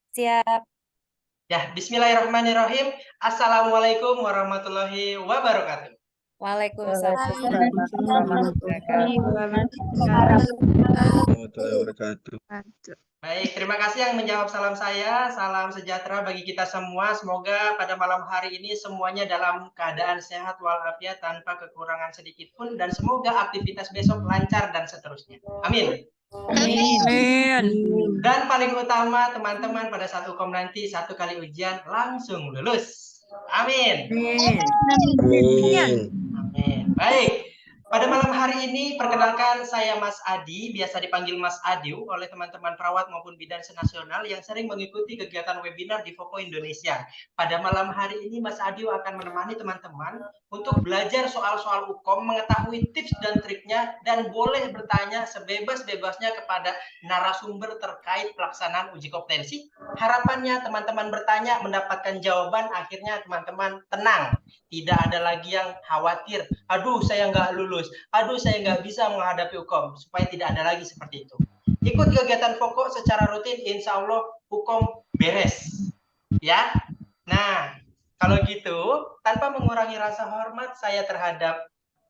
Siap. Ya, bismillahirrahmanirrahim. Assalamualaikum warahmatullahi wabarakatuh. Waalaikumsalam Warahmatullahi wabarakatuh. Baik, terima kasih yang menjawab salam saya. Salam sejahtera bagi kita semua. Semoga pada malam hari ini semuanya dalam keadaan sehat walafiat tanpa kekurangan sedikit pun, dan semoga aktivitas besok lancar dan seterusnya. Amin. Amin. Dan paling utama teman-teman pada saat hukum nanti 1 kali ujian langsung lulus. Amin. Amin. Amin. Baik. Pada malam hari ini, perkenalkan saya Mas Adi, biasa dipanggil Mas Adiu oleh teman-teman perawat maupun bidan senasional yang sering mengikuti kegiatan webinar di Foko Indonesia. Pada malam hari ini, Mas Adiu akan menemani teman-teman untuk belajar soal-soal hukum, mengetahui tips dan triknya, dan boleh bertanya sebebas-bebasnya kepada narasumber terkait pelaksanaan uji kompetensi. Harapannya teman-teman bertanya, mendapatkan jawaban, akhirnya teman-teman tenang. Tidak ada lagi yang khawatir, aduh saya nggak lulus, aduh saya nggak bisa menghadapi hukum, supaya tidak ada lagi seperti itu. Ikut kegiatan pokok secara rutin, insya Allah hukum beres. Ya, nah kalau gitu, tanpa mengurangi rasa hormat saya terhadap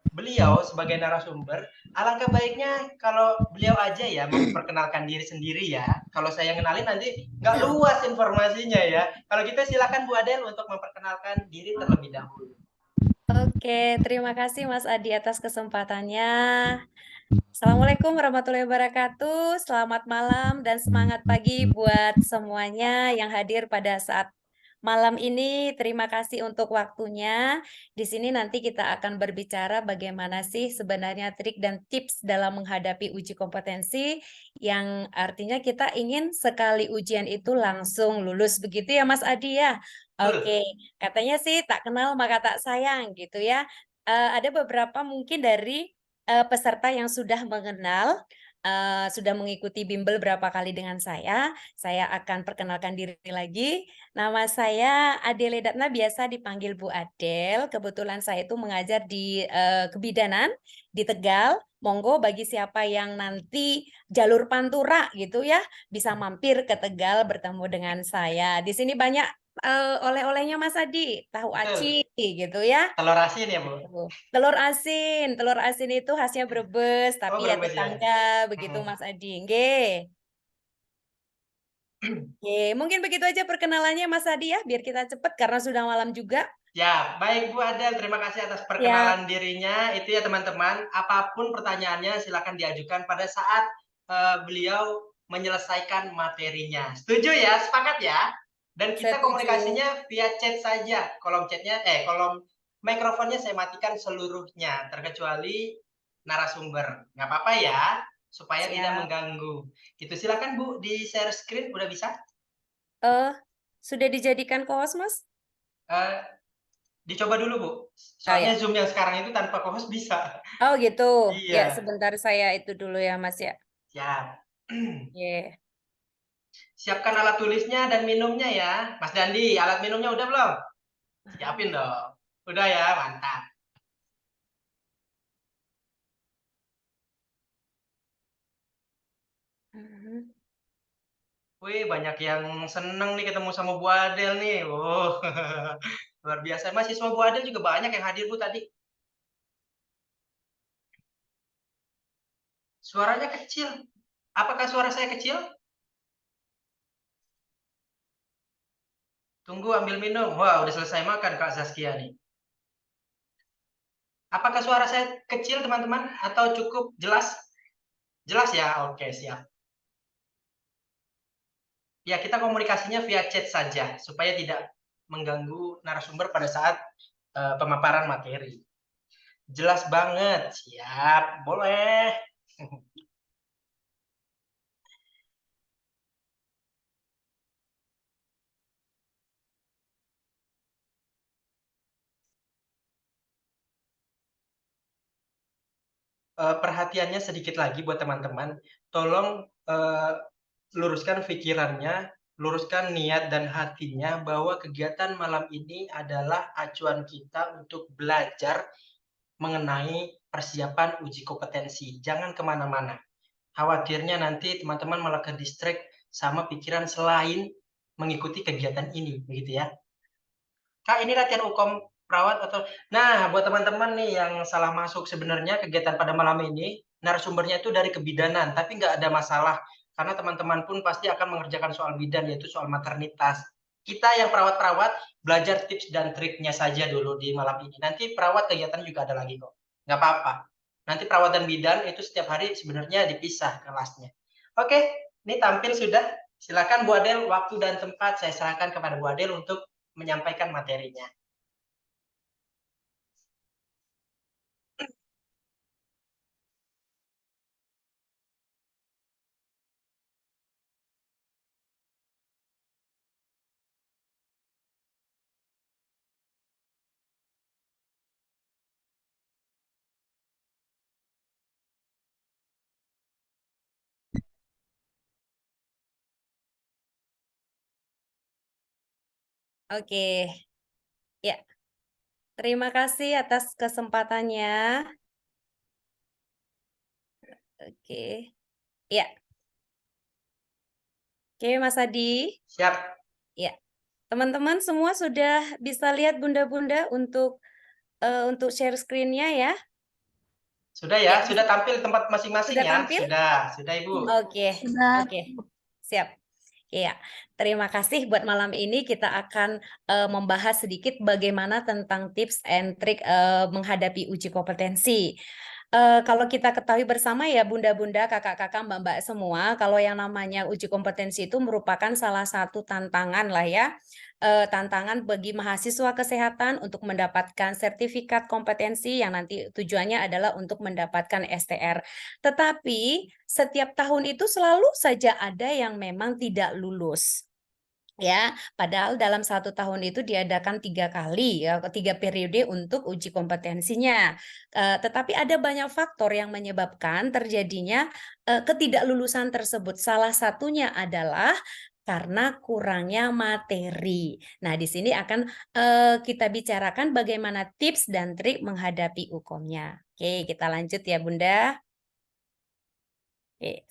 beliau sebagai narasumber, alangkah baiknya kalau beliau aja ya memperkenalkan diri sendiri ya. Kalau saya kenalin nanti nggak luas informasinya ya. Kalau gitu silakan Bu Adel untuk memperkenalkan diri terlebih dahulu. Oke, terima kasih Mas Adi atas kesempatannya. Assalamualaikum warahmatullahi wabarakatuh. Selamat malam dan semangat pagi buat semuanya yang hadir pada saat malam ini. Terima kasih untuk waktunya. Di sini nanti kita akan berbicara bagaimana sih sebenarnya trik dan tips dalam menghadapi uji kompetensi, yang artinya kita ingin sekali ujian itu langsung lulus. Begitu ya Mas Adi ya? Oke, katanya sih tak kenal maka tak sayang gitu ya. Ada beberapa mungkin dari peserta yang sudah mengenal, sudah mengikuti bimbel berapa kali dengan saya akan perkenalkan diri lagi. Nama saya Adele Datna, biasa dipanggil Bu Adel. Kebetulan saya itu mengajar di kebidanan di Tegal. Monggo bagi siapa yang nanti jalur Pantura gitu ya, bisa mampir ke Tegal bertemu dengan saya. Di sini banyak oleh-olehnya Mas Adi, tahu aci gitu ya. Telur asin ya Bu? Telur asin itu khasnya Brebes, tapi ya Brebes ya. tetangga begitu Mas Adi. Nggih. Oke, mungkin begitu aja perkenalannya Mas Adi ya, biar kita cepet karena sudah malam juga. Ya, baik Bu Adel, terima kasih atas perkenalan dirinya. Itu ya teman-teman, apapun pertanyaannya silakan diajukan pada saat beliau menyelesaikan materinya. Setuju ya? Sepakat ya? Dan kita Setuju. komunikasinya via chat saja. Kolom mikrofonnya saya matikan seluruhnya, terkecuali narasumber. Nggak apa-apa ya, supaya tidak mengganggu. Gitu, silakan Bu, di share screen, udah bisa? Sudah dijadikan co-host, Mas? Dicoba dulu Bu, soalnya Zoom yang sekarang itu tanpa co-host bisa. Oh gitu. Ya, Iya. sebentar saya itu dulu ya Mas ya. Siap. Yeah. Siapkan alat tulisnya dan minumnya ya. Mas Dandi, alat minumnya udah belum? Siapin dong. Udah ya, mantap. Wih, banyak yang seneng nih ketemu sama Bu Adel nih. Oh, luar biasa. Mahasiswa Bu Adel juga banyak yang hadir Bu tadi. Suaranya kecil. Apakah suara saya kecil? Tunggu ambil minum. Wah, udah selesai makan Kak Zaskia nih. Apakah suara saya kecil teman-teman atau cukup jelas? Jelas ya? Oke, siap. Ya, kita komunikasinya via chat saja supaya tidak mengganggu narasumber pada saat pemaparan materi. Jelas banget. Siap, boleh. Perhatiannya sedikit lagi buat teman-teman. Tolong luruskan pikirannya, luruskan niat dan hatinya bahwa kegiatan malam ini adalah acuan kita untuk belajar mengenai persiapan uji kompetensi. Jangan kemana-mana. Khawatirnya nanti teman-teman malah ke distract sama pikiran selain mengikuti kegiatan ini, begitu ya. Kak, ini latihan UKOM perawat atau nah, buat teman-teman nih yang salah masuk, sebenarnya kegiatan pada malam ini narasumbernya itu dari kebidanan, tapi nggak ada masalah karena teman-teman pun pasti akan mengerjakan soal bidan, yaitu soal maternitas. Kita yang perawat-perawat belajar tips dan triknya saja dulu di malam ini. Nanti perawat kegiatan juga ada lagi kok, nggak apa-apa. Nanti perawat dan bidan itu setiap hari sebenarnya dipisah kelasnya. Oke, ini tampil sudah. Silakan Bu Adel, waktu dan tempat saya serahkan kepada Bu Adel untuk menyampaikan materinya. Oke, ya. Terima kasih atas kesempatannya. Oke, ya. Oke, Mas Adi. Siap. Ya, teman-teman semua sudah bisa lihat Bunda-Bunda untuk share screen-nya ya. Sudah ya, Ya, sudah tampil tempat masing-masing sudah ya. tampil? Sudah Ibu. Oke, oke. Siap. Iya, terima kasih buat malam ini kita akan membahas sedikit bagaimana tentang tips and trik menghadapi uji kompetensi. Kalau kita ketahui bersama ya bunda-bunda, kakak-kakak, mbak-mbak semua, kalau yang namanya uji kompetensi itu merupakan salah satu tantangan lah ya, tantangan bagi mahasiswa kesehatan untuk mendapatkan sertifikat kompetensi yang nanti tujuannya adalah untuk mendapatkan STR. Tetapi setiap tahun itu selalu saja ada yang memang tidak lulus. Ya, padahal dalam 1 tahun itu diadakan 3 kali, ya, 3 periode untuk uji kompetensinya. Tetapi ada banyak faktor yang menyebabkan terjadinya ketidaklulusan tersebut. Salah satunya adalah karena kurangnya materi. Nah, di sini akan kita bicarakan bagaimana tips dan trik menghadapi UKOM-nya. Oke, kita lanjut ya, Bunda. Oke.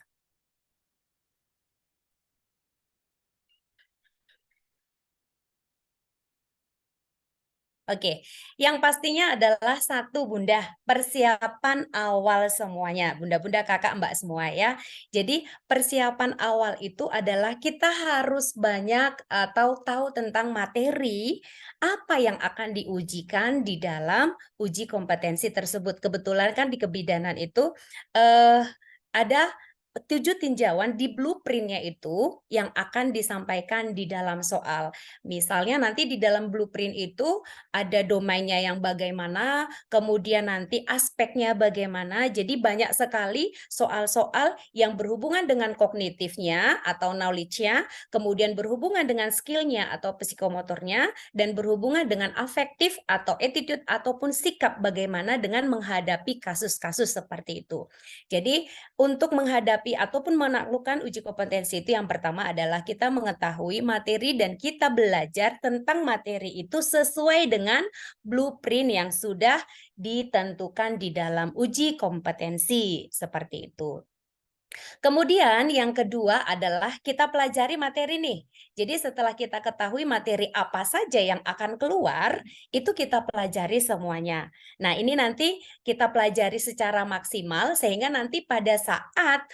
Oke, yang pastinya adalah satu Bunda, persiapan awal semuanya. Bunda-bunda, kakak, mbak semua ya. Jadi persiapan awal itu adalah kita harus banyak atau tahu tentang materi apa yang akan diujikan di dalam uji kompetensi tersebut. Kebetulan kan di kebidanan itu ada 7 tinjauan di blueprint-nya itu yang akan disampaikan di dalam soal. Misalnya nanti di dalam blueprint itu ada domainnya yang bagaimana, kemudian nanti aspeknya bagaimana. Jadi banyak sekali soal-soal yang berhubungan dengan kognitifnya atau knowledge-nya, kemudian berhubungan dengan skill-nya atau psikomotornya, dan berhubungan dengan afektif atau attitude ataupun sikap bagaimana dengan menghadapi kasus-kasus seperti itu. Jadi untuk menghadapi ataupun menaklukkan uji kompetensi itu yang pertama adalah kita mengetahui materi dan kita belajar tentang materi itu sesuai dengan blueprint yang sudah ditentukan di dalam uji kompetensi seperti itu. Kemudian yang kedua adalah kita pelajari materi nih. Jadi setelah kita ketahui materi apa saja yang akan keluar, itu kita pelajari semuanya. Nah, ini nanti kita pelajari secara maksimal sehingga nanti pada saat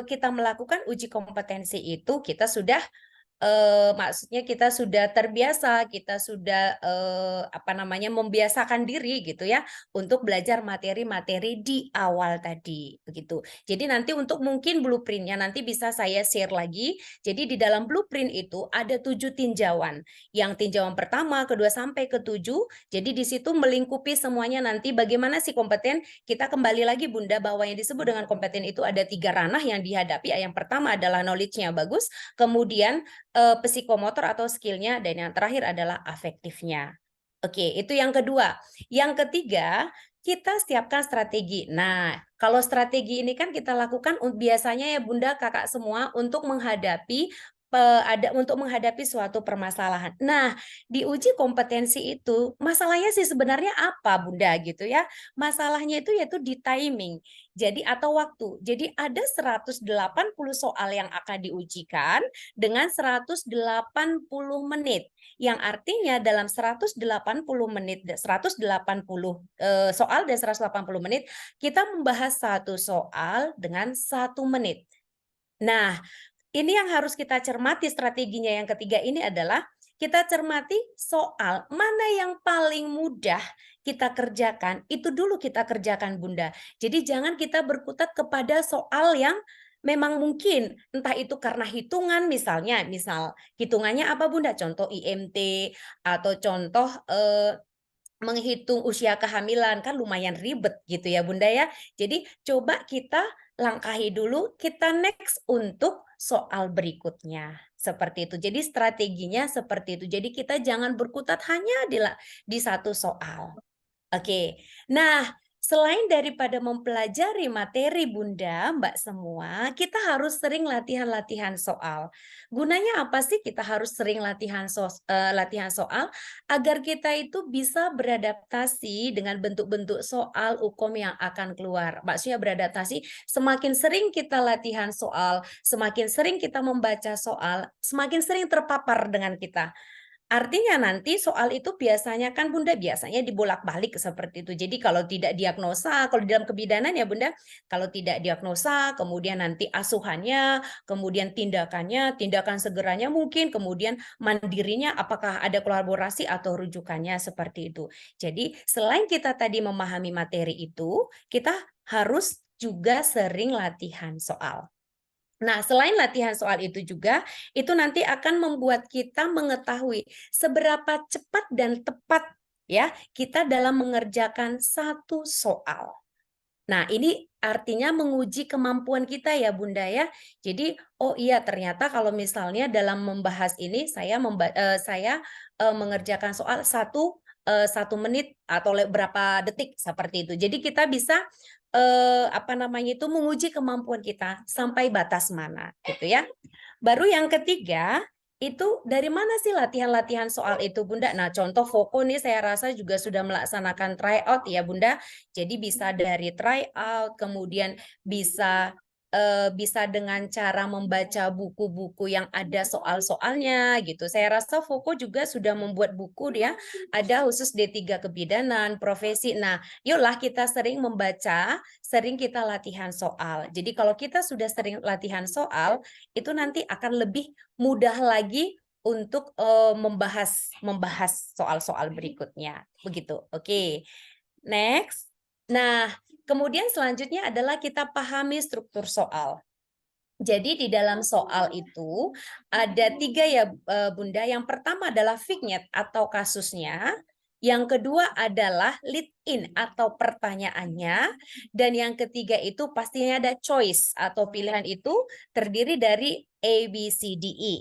kita melakukan uji kompetensi itu kita sudah maksudnya kita sudah terbiasa, kita sudah membiasakan diri gitu ya untuk belajar materi-materi di awal tadi begitu. Jadi nanti untuk mungkin blueprint-nya nanti bisa saya share lagi. Jadi di dalam blueprint itu ada 7 tinjauan. Yang tinjauan pertama, kedua sampai ketujuh. Jadi di situ melingkupi semuanya nanti bagaimana si kompeten. Kita kembali lagi Bunda bahwa yang disebut dengan kompeten itu ada 3 ranah yang dihadapi. Yang pertama adalah knowledge-nya bagus, kemudian psikomotor atau skill-nya, dan yang terakhir adalah afektifnya. Oke, itu yang kedua. Yang ketiga, kita siapkan strategi. Nah, kalau strategi ini kan kita lakukan biasanya ya Bunda, kakak semua untuk menghadapi ada untuk menghadapi suatu permasalahan. Nah, di uji kompetensi itu masalahnya sih sebenarnya apa, Bunda gitu ya? Masalahnya itu yaitu di timing. Jadi atau waktu. Jadi ada 180 soal yang akan diujikan dengan 180 menit. Yang artinya dalam 180 menit, 180 soal dan 180 menit kita membahas satu soal dengan 1 menit. Nah, ini yang harus kita cermati strateginya yang ketiga ini adalah kita cermati soal mana yang paling mudah kita kerjakan, itu dulu kita kerjakan Bunda. Jadi jangan kita berkutat kepada soal yang memang mungkin, entah itu karena hitungan misalnya, misal hitungannya apa Bunda? Contoh IMT atau contoh menghitung usia kehamilan kan lumayan ribet gitu ya Bunda ya. Jadi coba kita langkahi dulu, kita next untuk soal berikutnya. Seperti itu. Jadi strateginya seperti itu. Jadi kita jangan berkutat hanya di satu soal. Oke. Nah, selain daripada mempelajari materi Bunda, Mbak semua, kita harus sering latihan-latihan soal. Gunanya apa sih kita harus sering latihan soal? Agar kita itu bisa beradaptasi dengan bentuk-bentuk soal hukum yang akan keluar. Maksudnya beradaptasi, semakin sering kita latihan soal, semakin sering kita membaca soal, semakin sering terpapar dengan kita. Artinya nanti soal itu biasanya kan Bunda biasanya dibolak-balik seperti itu. Jadi kalau tidak diagnosa, kalau di dalam kebidanan ya Bunda, kalau tidak diagnosa, kemudian nanti asuhannya, kemudian tindakannya, tindakan segeranya mungkin, kemudian mandirinya apakah ada kolaborasi atau rujukannya seperti itu. Jadi selain kita tadi memahami materi itu, kita harus juga sering latihan soal. Nah, selain latihan soal itu juga, itu nanti akan membuat kita mengetahui seberapa cepat dan tepat ya kita dalam mengerjakan satu soal. Nah, ini artinya menguji kemampuan kita ya Bunda ya. Jadi, oh iya ternyata kalau misalnya dalam membahas ini saya mengerjakan soal 1 menit atau berapa detik seperti itu. Jadi kita bisa menguji kemampuan kita sampai batas mana gitu ya. Baru yang ketiga itu dari mana sih latihan-latihan soal itu Bunda? Nah, contoh Foko nih saya rasa juga sudah melaksanakan tryout ya Bunda. Jadi bisa dari tryout, kemudian bisa dengan cara membaca buku-buku yang ada soal-soalnya gitu. Saya rasa Foko juga sudah membuat buku dia ada khusus D3 kebidanan, profesi. Nah, yuklah kita sering membaca, sering kita latihan soal. Jadi kalau kita sudah sering latihan soal, itu nanti akan lebih mudah lagi untuk membahas soal-soal berikutnya. Begitu. Oke. Next. Nah, kemudian selanjutnya adalah kita pahami struktur soal. Jadi di dalam soal itu ada 3 ya Bunda. Yang pertama adalah vignette atau kasusnya. Yang kedua adalah lead in atau pertanyaannya. Dan yang ketiga itu pastinya ada choice atau pilihan itu terdiri dari A, B, C, D, E.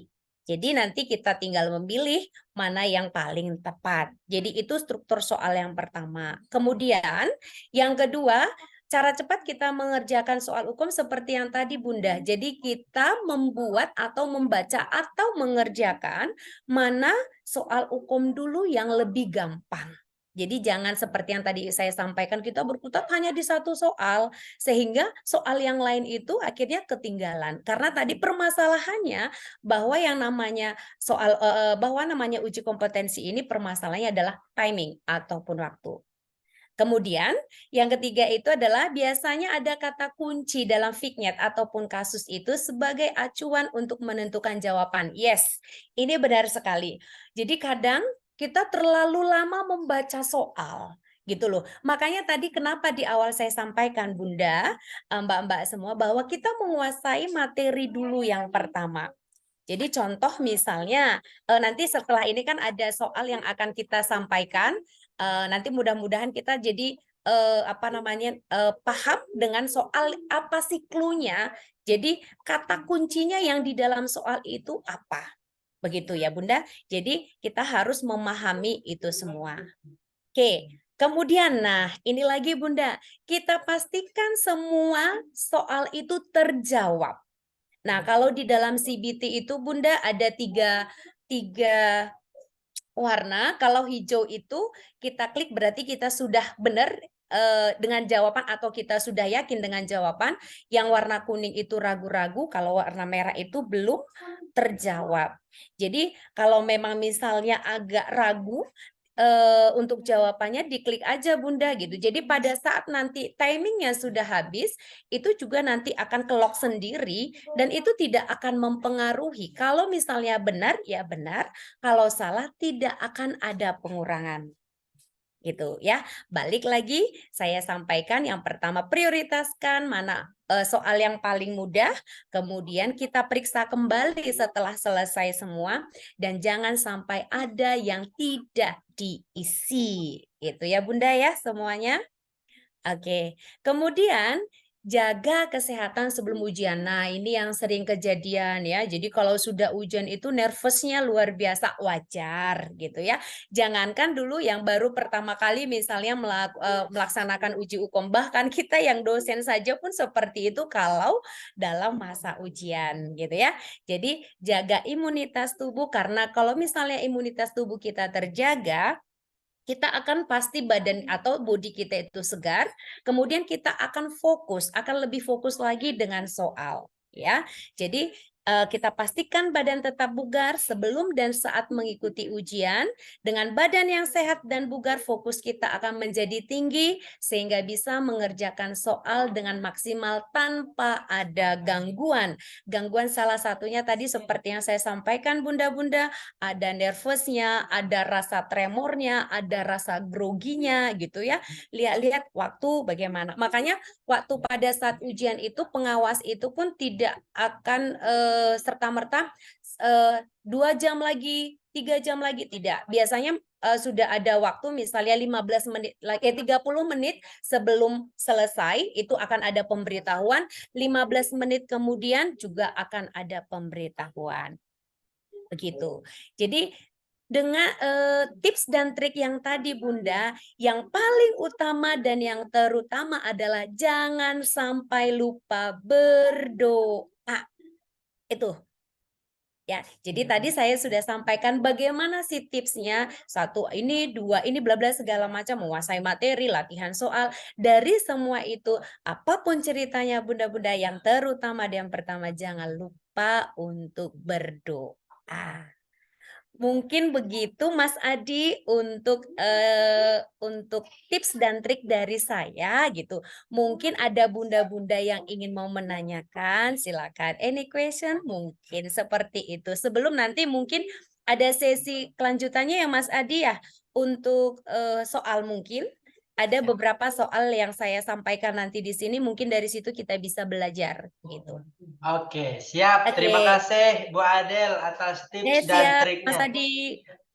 Jadi nanti kita tinggal memilih mana yang paling tepat. Jadi itu struktur soal yang pertama. Kemudian yang kedua, cara cepat kita mengerjakan soal hukum seperti yang tadi Bunda. Jadi kita membuat atau membaca atau mengerjakan mana soal hukum dulu yang lebih gampang. Jadi jangan seperti yang tadi saya sampaikan kita berkutat hanya di satu soal sehingga soal yang lain itu akhirnya ketinggalan. Karena tadi permasalahannya bahwa yang namanya uji kompetensi ini permasalahannya adalah timing ataupun waktu. Kemudian yang ketiga itu adalah biasanya ada kata kunci dalam vignette ataupun kasus itu sebagai acuan untuk menentukan jawaban. Yes, ini benar sekali. Jadi kadang kita terlalu lama membaca soal gitu loh. Makanya tadi kenapa di awal saya sampaikan Bunda, Mbak-mbak semua bahwa kita menguasai materi dulu yang pertama. Jadi contoh misalnya nanti setelah ini kan ada soal yang akan kita sampaikan. Nanti mudah-mudahan kita jadi paham dengan soal apa sih clue-nya. Jadi kata kuncinya yang di dalam soal itu apa. Begitu ya Bunda. Jadi kita harus memahami itu semua. Oke. Kemudian, nah ini lagi Bunda, kita pastikan semua soal itu terjawab. Nah, kalau di dalam CBT itu Bunda ada tiga warna. Kalau hijau itu kita klik berarti kita sudah benar dengan jawaban atau kita sudah yakin dengan jawaban. Yang warna kuning itu ragu-ragu, kalau warna merah itu belum terjawab. Jadi kalau memang misalnya agak ragu untuk jawabannya, diklik aja Bunda gitu. Jadi pada saat nanti timingnya sudah habis, itu juga nanti akan kelok sendiri dan itu tidak akan mempengaruhi. Kalau misalnya benar, ya benar. Kalau salah, tidak akan ada pengurangan. Gitu ya. Balik lagi saya sampaikan, yang pertama prioritaskan mana soal yang paling mudah, kemudian kita periksa kembali setelah selesai semua, dan jangan sampai ada yang tidak diisi. Itu ya Bunda ya semuanya. Oke, kemudian jaga kesehatan sebelum ujian. Nah, ini yang sering kejadian ya. Jadi kalau sudah ujian itu nervousnya luar biasa, wajar gitu ya. Jangankan dulu yang baru pertama kali misalnya melaksanakan uji UKOM, bahkan kita yang dosen saja pun seperti itu kalau dalam masa ujian gitu ya. Jadi jaga imunitas tubuh, karena kalau misalnya imunitas tubuh kita terjaga, kita akan pasti badan atau bodi kita itu segar, kemudian kita akan lebih fokus lagi dengan soal, ya. Jadi kita pastikan badan tetap bugar sebelum dan saat mengikuti ujian. Dengan badan yang sehat dan bugar, fokus kita akan menjadi tinggi sehingga bisa mengerjakan soal dengan maksimal tanpa ada gangguan. Gangguan salah satunya tadi seperti yang saya sampaikan Bunda-bunda, ada nervousnya, ada rasa tremornya, ada rasa groginya gitu ya. Lihat-lihat waktu bagaimana. Makanya waktu pada saat ujian itu pengawas itu pun tidak akan serta-merta 2 jam lagi, 3 jam lagi, tidak. Biasanya sudah ada waktu, misalnya 15 menit, 30 menit sebelum selesai itu akan ada pemberitahuan, 15 menit kemudian juga akan ada pemberitahuan. Begitu. Jadi dengan tips dan trik yang tadi Bunda, yang paling utama dan yang terutama adalah jangan sampai lupa berdoa. Itu. Ya, jadi tadi saya sudah sampaikan bagaimana sih tipsnya, 1 ini, 2 ini, bla bla segala macam, menguasai materi, latihan soal. Dari semua itu, apapun ceritanya Bunda-bunda, yang terutama dan yang pertama jangan lupa untuk berdoa. Mungkin begitu Mas Adi untuk tips dan trik dari saya gitu. Mungkin ada bunda-bunda yang ingin mau menanyakan, silakan. Any question? Mungkin seperti itu. Sebelum nanti mungkin ada sesi kelanjutannya ya Mas Adi ya, untuk soal mungkin. Ada beberapa soal yang saya sampaikan nanti di sini, mungkin dari situ kita bisa belajar gitu. Oke, siap. Terima Oke. kasih Bu Adel atas tips dan Siap, Mas triknya. Adi.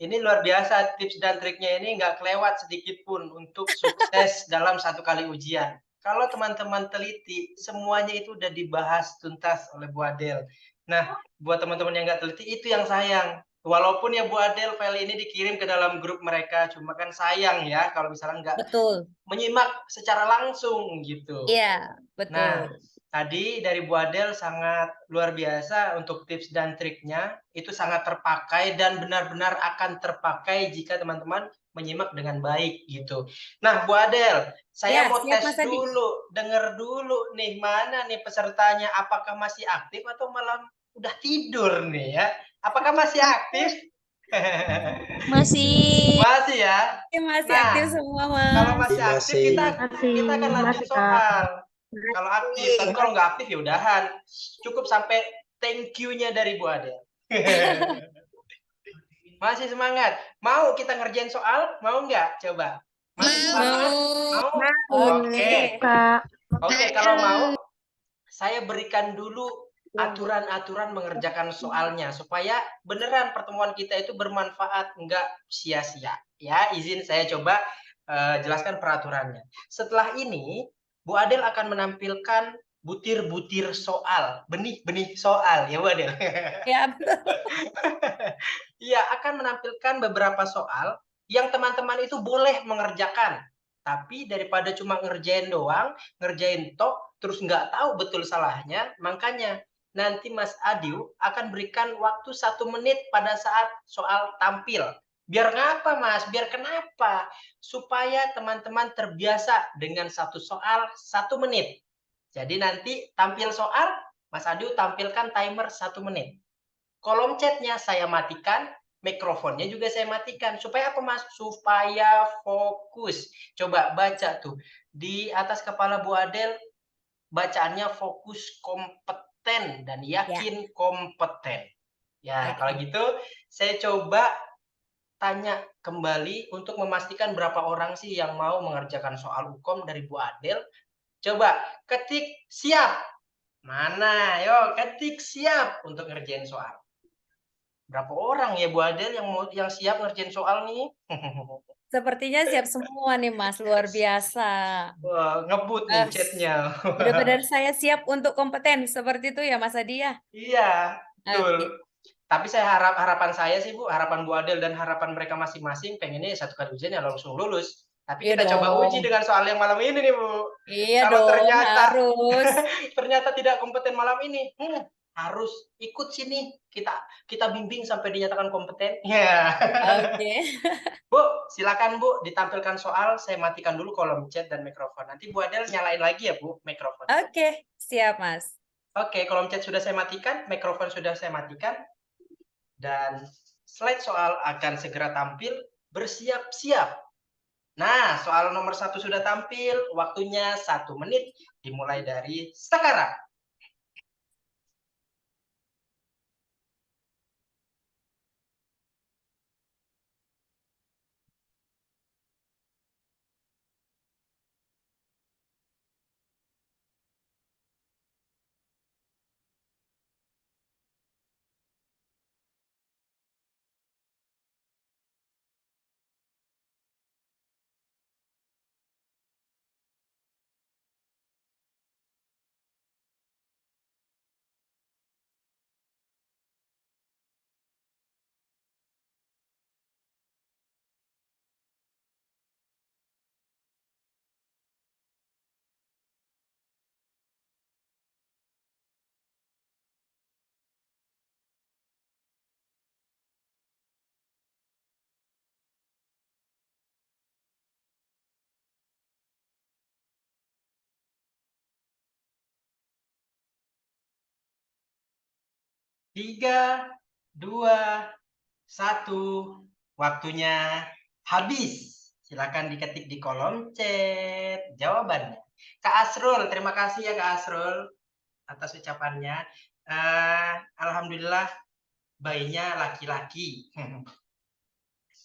Ini luar biasa, tips dan triknya ini nggak kelewat sedikit pun untuk sukses dalam 1 kali ujian. Kalau teman-teman teliti, semuanya itu udah dibahas tuntas oleh Bu Adel. Nah, buat teman-teman yang nggak teliti, itu yang sayang. Walaupun ya Bu Adel, file ini dikirim ke dalam grup mereka, cuma kan sayang ya kalau misalnya nggak Betul. menyimak secara langsung gitu. Iya, Nah, betul. tadi dari Bu Adel sangat luar biasa untuk tips dan triknya, itu sangat terpakai dan benar-benar akan terpakai jika teman-teman menyimak dengan baik gitu. Nah, Bu Adel, saya Ya, mau siap tes Mas Adi. dulu, dengar dulu nih, mana nih pesertanya, apakah masih aktif atau malah udah tidur nih ya? Apakah masih aktif? Masih. Masih ya? Masih Nah, aktif semua, kalau Mas. masih aktif, kita akan lanjut soal. Kalau aktif, tapi kalau nggak aktif ya udahan. Cukup sampai thank you-nya dari Bu Adel. Masih semangat? Mau kita ngerjain soal? Mau nggak? Coba. Masih semangat? Mau? Oke. Oke, kalau mau, saya berikan dulu aturan-aturan mengerjakan soalnya supaya beneran pertemuan kita itu bermanfaat, nggak sia-sia. Ya, izin saya coba jelaskan peraturannya. Setelah ini, Bu Adel akan menampilkan butir-butir soal, benih-benih soal, ya Bu Adel. Ya, betul. Iya, akan menampilkan beberapa soal yang teman-teman itu boleh mengerjakan. Tapi daripada cuma ngerjain doang, ngerjain tok, terus nggak tahu betul salahnya, makanya nanti Mas Adiu akan berikan waktu 1 menit pada saat soal tampil. Biar ngapa, Mas? Biar kenapa? Supaya teman-teman terbiasa dengan satu soal 1 menit. Jadi nanti tampil soal, Mas Adiu tampilkan timer 1 menit. Kolom chatnya saya matikan, mikrofonnya juga saya matikan. Supaya apa, Mas? Supaya fokus. Coba baca tuh. Di atas kepala Bu Adel, bacaannya fokus, kompeten, dan Ya, yakin kompeten. Ya, kalau oke. gitu saya coba tanya kembali untuk memastikan berapa orang sih yang mau mengerjakan soal hukum dari Bu Adel. Coba ketik siap. Mana? Yo, ketik siap untuk ngerjain soal. Berapa orang ya Bu Adel yang siap ngerjain soal nih? Sepertinya siap semua nih, Mas. Luar biasa. Wah, ngebut nih Eh, chatnya. benar-benar saya siap untuk kompeten. Seperti itu ya, Mas Adi ya? Iya, Oke. betul. Tapi harapan saya sih Bu, harapan Bu Adel dan harapan mereka masing-masing pengennya satu kali ujian ya langsung lulus. Tapi Iya kita coba uji dong. dengan soal yang malam ini nih Bu. Iya Kalau dong, ternyata harus. ternyata tidak kompeten malam ini, harus ikut sini. Kita bimbing sampai dinyatakan kompeten. Ya. Oke. Bu, silakan Bu ditampilkan soal. Saya matikan dulu kolom chat dan mikrofon. Nanti Bu Adel nyalain lagi ya Bu mikrofon. Oke, siap, Mas. Oke, kolom chat sudah saya matikan, mikrofon sudah saya matikan, dan slide soal akan segera tampil. Bersiap-siap. Nah, soal nomor 1 sudah tampil, waktunya 1 menit, dimulai dari sekarang. Tiga, dua, satu, waktunya habis. Silakan diketik di kolom chat jawabannya. Kak Asrul, terima kasih ya Kak Asrul atas ucapannya. Alhamdulillah bayinya laki-laki.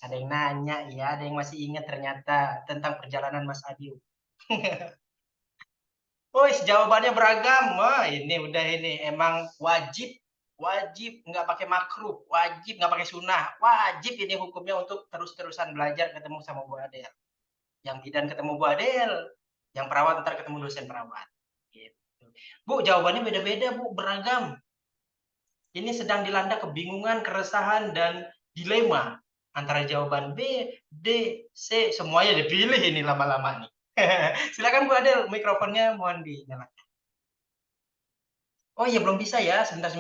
Ada yang nanya ya, ada yang masih ingat ternyata tentang perjalanan Mas Adiu. Oh, jawabannya beragam. Wah, ini udah ini emang wajib nggak pakai makruh, wajib nggak pakai sunnah, wajib ini hukumnya untuk terus-terusan belajar ketemu sama Bu Adel. Yang bidan ketemu Bu Adel, yang perawat ntar ketemu dosen perawat. Gitu. Bu, jawabannya beda-beda Bu, beragam. Ini sedang dilanda kebingungan, keresahan, dan dilema antara jawaban B, D, C, semuanya dipilih ini lama-lama nih. Silakan Bu Adel, mikrofonnya mohon dinyalakan. Oh iya belum bisa ya, sebentar.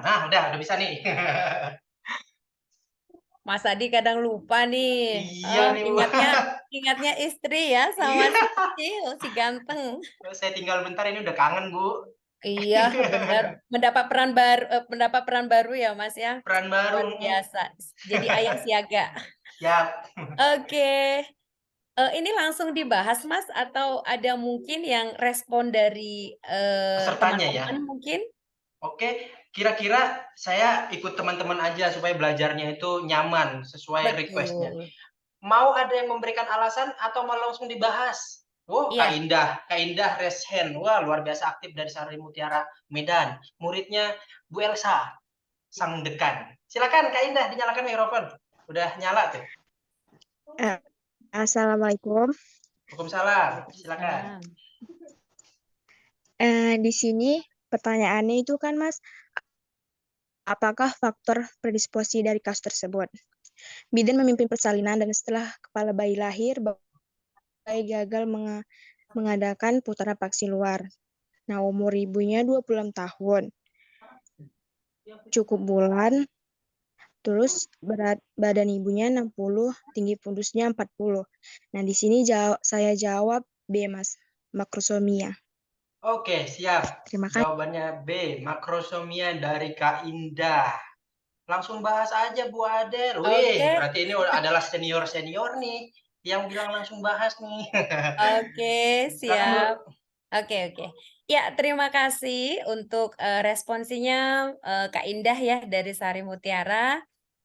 Nah, udah bisa nih. Mas Adi kadang lupa nih. Iya Oh, nih Bu. ingatnya istri ya sama Iya. si kecil, si ganteng. Saya tinggal bentar ini udah kangen Bu. Iya, benar. Mendapat peran baru ya, Mas ya. Peran Luar baru. biasa. Jadi ayah siaga. Siap. Oke. Ini langsung dibahas, Mas, atau ada mungkin yang respon dari Pesertanya ya. teman-teman mungkin? Oke, kira-kira saya ikut teman-teman aja supaya belajarnya itu nyaman sesuai request-nya. Betul. Mau ada yang memberikan alasan atau mau langsung dibahas? Oh, Iya, Kak Indah raise hand. Wah, luar biasa aktif dari Sari Mutiara Medan. Muridnya Bu Elsa, sang dekan. Silakan Kak Indah, dinyalakan mikrofon. Udah nyala tuh. Assalamualaikum. Waalaikumsalam. Silakan. salam. Di sini pertanyaannya itu kan, Mas, apakah faktor predisposisi dari kasus tersebut? Bidan memimpin persalinan dan setelah kepala bayi lahir, bayi gagal mengadakan putaran vaksin luar. Nah, umur ibunya 26 tahun. cukup bulan, terus berat badan ibunya 60, tinggi pundusnya 40. Nah, di sini saya jawab B, Mas. Makrosomia. Oke, siap. Terima kasih. Jawabannya B, makrosomia dari Kak Indah. Langsung bahas aja Bu Adel. Wih, Oke, berarti ini adalah senior-senior nih yang bilang langsung bahas nih. oke, Silakan Bu. siap. Oke, oke. Ya, terima kasih untuk responsinya Kak Indah ya dari Sari Mutiara.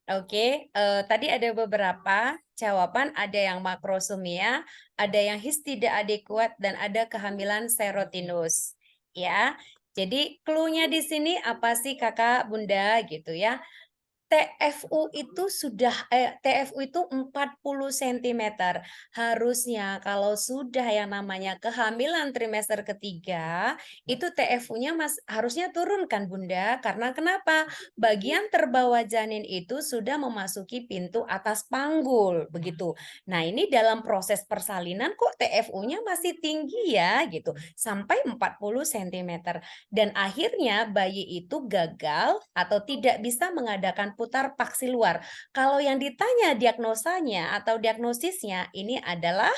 Oke, tadi ada beberapa jawaban, ada yang makrosomia, ada yang his tidak adekuat, dan ada kehamilan serotinus. Ya, jadi clue-nya di sini apa sih Kakak, Bunda gitu ya? TFU itu TFU itu 40 cm. Harusnya kalau sudah yang namanya kehamilan trimester ketiga, itu TFU-nya harusnya turun kan Bunda? Karena kenapa? Bagian terbawah janin itu sudah memasuki pintu atas panggul, begitu. Nah, ini dalam proses persalinan kok TFU-nya masih tinggi ya gitu, sampai 40 cm. Dan akhirnya bayi itu gagal atau tidak bisa mengadakan putar paksi luar. Kalau yang ditanya diagnosanya atau diagnosisnya ini adalah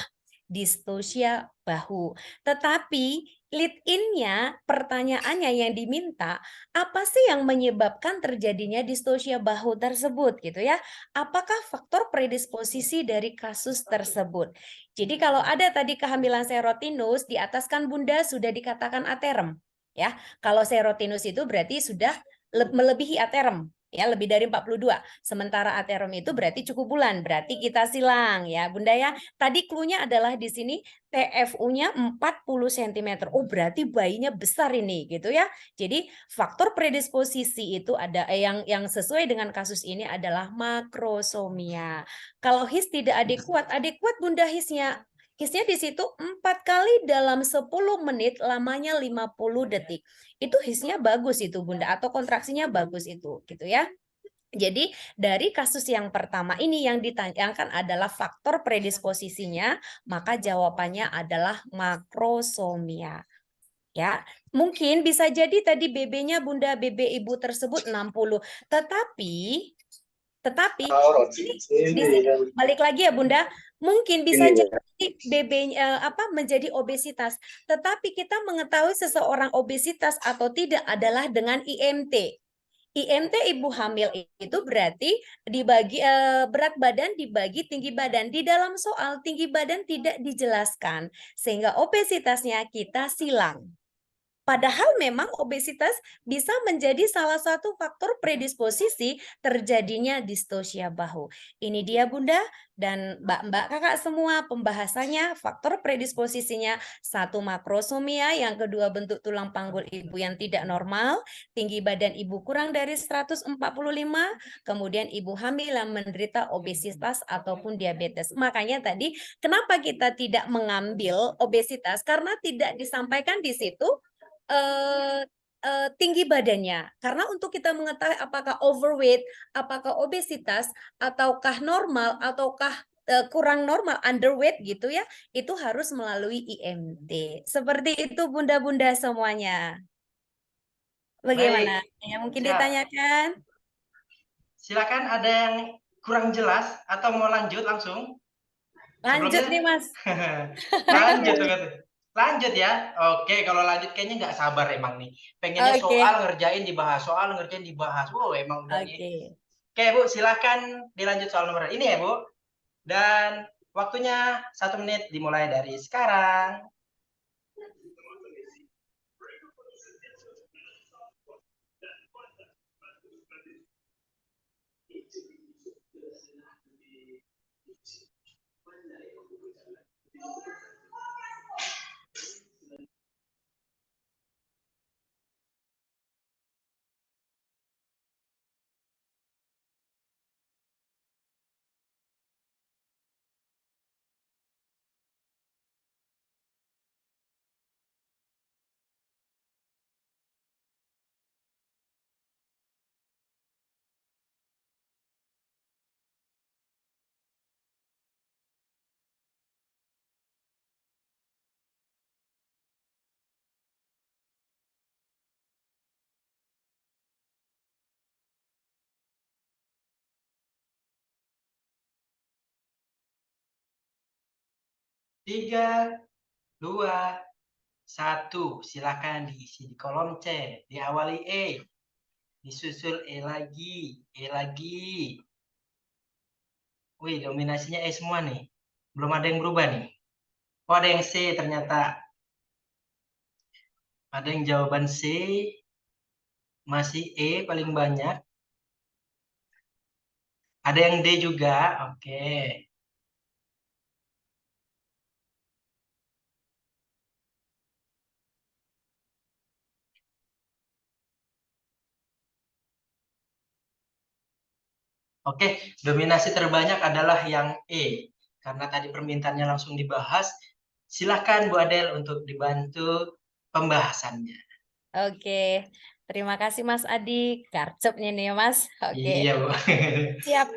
distosia bahu. Tetapi lead in-nya, pertanyaannya yang diminta, apa sih yang menyebabkan terjadinya distosia bahu tersebut gitu ya? Apakah faktor predisposisi dari kasus tersebut? Jadi kalau ada tadi kehamilan serotinus, di atas kan Bunda sudah dikatakan aterem. Ya, kalau serotinus itu berarti sudah melebihi aterem, ya lebih dari 42. Sementara aterem itu berarti cukup bulan, berarti kita silang ya Bunda ya. Tadi clue-nya adalah di sini TFU-nya 40 cm. Oh, berarti bayinya besar ini gitu ya. Jadi faktor predisposisi itu ada yang sesuai dengan kasus ini adalah makrosomia. Kalau his tidak adekuat Bunda hisnya. Hisnya di situ 4 kali dalam 10 menit, lamanya 50 detik. Itu hisnya bagus itu Bunda, atau kontraksinya bagus itu gitu ya. Jadi dari kasus yang pertama ini yang ditanyakan adalah faktor predisposisinya, maka jawabannya adalah makrosomia. Ya, mungkin bisa jadi tadi BB-nya Bunda, BB ibu tersebut 60. Tetapi ini balik lagi ya Bunda, mungkin bisa Ini jadi ya. BB menjadi obesitas. Tetapi kita mengetahui seseorang obesitas atau tidak adalah dengan IMT. IMT ibu hamil itu berarti dibagi berat badan dibagi tinggi badan. Di dalam soal tinggi badan tidak dijelaskan, sehingga obesitasnya kita silang. Padahal memang obesitas bisa menjadi salah satu faktor predisposisi terjadinya distosia bahu. Ini dia Bunda dan Mbak-mbak kakak semua pembahasannya faktor predisposisinya. Satu makrosomia, yang kedua bentuk tulang panggul ibu yang tidak normal, tinggi badan ibu kurang dari 145, kemudian ibu hamil yang menderita obesitas ataupun diabetes. Makanya tadi kenapa kita tidak mengambil obesitas, karena tidak disampaikan di situ tinggi badannya. Karena untuk kita mengetahui apakah overweight, apakah obesitas, ataukah normal, ataukah kurang normal, underweight gitu ya, itu harus melalui IMT. Seperti itu Bunda-bunda semuanya. Bagaimana? Baik, Yang mungkin siap. ditanyakan? Silakan ada yang kurang jelas atau mau lanjut langsung? Lanjut Sebelumnya nih Mas. lanjut lanjut ya. Oke, kalau lanjut kayaknya nggak sabar emang nih. Pengennya Oke. soal ngerjain dibahas. Wow, emang udah nih. Oke. Oke Bu, silakan dilanjut soal nomor ini ya Bu. Dan waktunya 1 menit dimulai dari sekarang. 3, 2, 1. Silakan diisi di kolom C. Diawali E. Disusul E lagi. E lagi. Wih, dominasinya E semua nih. Belum ada yang berubah nih. Oh, ada yang C ternyata. Ada yang jawaban C. Masih E paling banyak. Ada yang D juga. Oke. Oke, dominasi terbanyak adalah yang E. Karena tadi permintaannya langsung dibahas, silakan Bu Adel untuk dibantu pembahasannya. Oke, terima kasih Mas Adi. Garcepnya nih Mas. Oke, Iya, Bu. siap.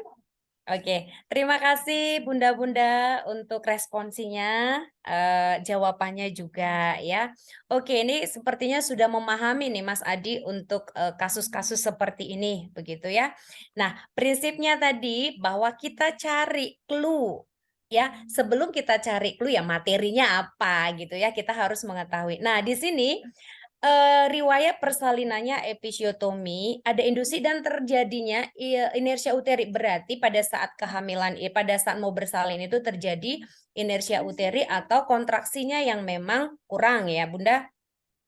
Oke, terima kasih Bunda-Bunda untuk responsinya, jawabannya juga ya. Oke, ini sepertinya sudah memahami nih Mas Adi untuk kasus-kasus seperti ini, begitu ya. Nah, prinsipnya tadi bahwa kita cari clue ya, sebelum kita cari clue ya materinya apa gitu ya, kita harus mengetahui. Nah, di sini riwayat persalinannya episiotomi, ada induksi dan terjadinya inersia uteri. Berarti pada saat kehamilan, pada saat mau bersalin itu terjadi inersia uteri atau kontraksinya yang memang kurang ya Bunda.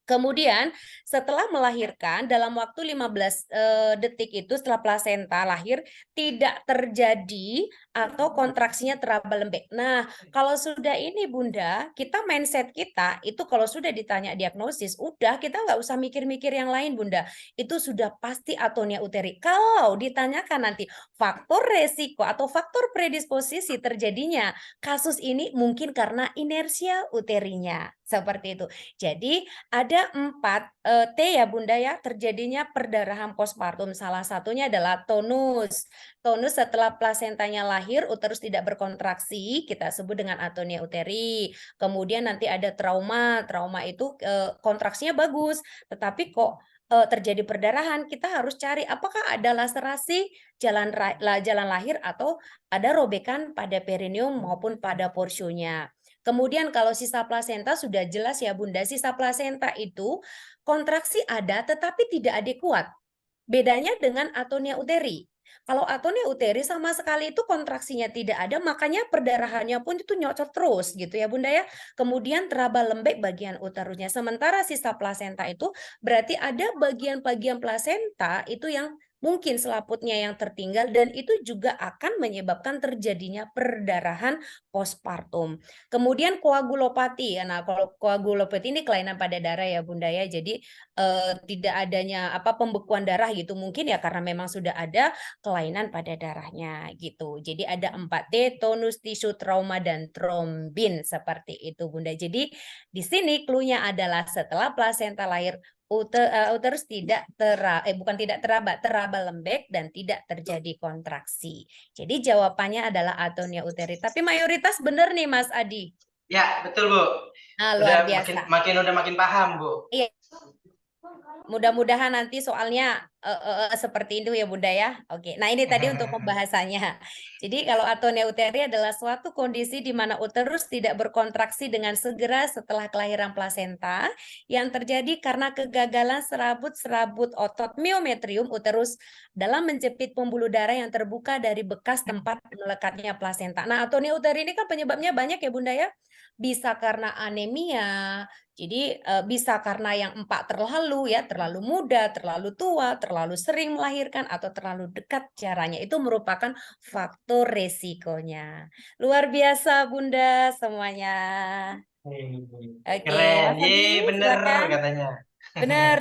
Kemudian setelah melahirkan dalam waktu 15 detik itu setelah plasenta lahir tidak terjadi atau kontraksinya teraba lembek. Nah, kalau sudah ini Bunda, kita mindset kita itu kalau sudah ditanya diagnosis, udah kita nggak usah mikir-mikir yang lain Bunda. Itu sudah pasti atonia uteri. Kalau ditanyakan nanti faktor resiko atau faktor predisposisi terjadinya kasus ini mungkin karena inersia uterinya. Seperti itu. Jadi ada 4 T ya Bunda ya, terjadinya perdarahan postpartum. Salah satunya adalah tonus. Tonus setelah plasentanya lahir, uterus tidak berkontraksi, kita sebut dengan atonia uteri. Kemudian nanti ada trauma. Trauma itu kontraksinya bagus, tetapi kok terjadi perdarahan, kita harus cari apakah ada laserasi jalan lahir atau ada robekan pada perineum maupun pada porsionya. Kemudian kalau sisa plasenta sudah jelas ya Bunda, sisa plasenta itu kontraksi ada tetapi tidak adekuat. Bedanya dengan atonia uteri. Kalau atonia uteri sama sekali itu kontraksinya tidak ada, makanya perdarahannya pun itu nyocot terus gitu ya Bunda ya. Kemudian teraba lembek bagian uterusnya. Sementara sisa plasenta itu berarti ada bagian-bagian plasenta itu yang mungkin selaputnya yang tertinggal dan itu juga akan menyebabkan terjadinya perdarahan postpartum. Kemudian koagulopati. Nah, kalau koagulopati ini kelainan pada darah ya Bunda ya. Jadi tidak adanya pembekuan darah gitu mungkin ya karena memang sudah ada kelainan pada darahnya gitu. Jadi ada 4T, tonus, tisu, trauma dan trombin seperti itu Bunda. Jadi di sini clue-nya adalah setelah plasenta lahir uterus tidak teraba lembek dan tidak terjadi kontraksi. Jadi jawabannya adalah atonia uteri. Tapi mayoritas benar nih Mas Adi. Ya, betul Bu. Luar biasa. Makin paham Bu. Iya. Mudah-mudahan nanti soalnya seperti itu ya Bunda ya. Oke. Nah, ini tadi untuk pembahasannya. Jadi kalau atonia uteri adalah suatu kondisi di mana uterus tidak berkontraksi dengan segera setelah kelahiran plasenta yang terjadi karena kegagalan serabut-serabut otot myometrium uterus dalam menjepit pembuluh darah yang terbuka dari bekas tempat melekatnya plasenta. Nah, atonia uteri ini kan penyebabnya banyak ya Bunda ya. Bisa karena anemia, jadi bisa karena yang 4 terlalu muda, terlalu tua, terlalu sering melahirkan, atau terlalu dekat jaraknya. Itu merupakan faktor resikonya. Luar biasa Bunda semuanya. Oke, Keren, Mas Adi, bener silakan. katanya. Bener,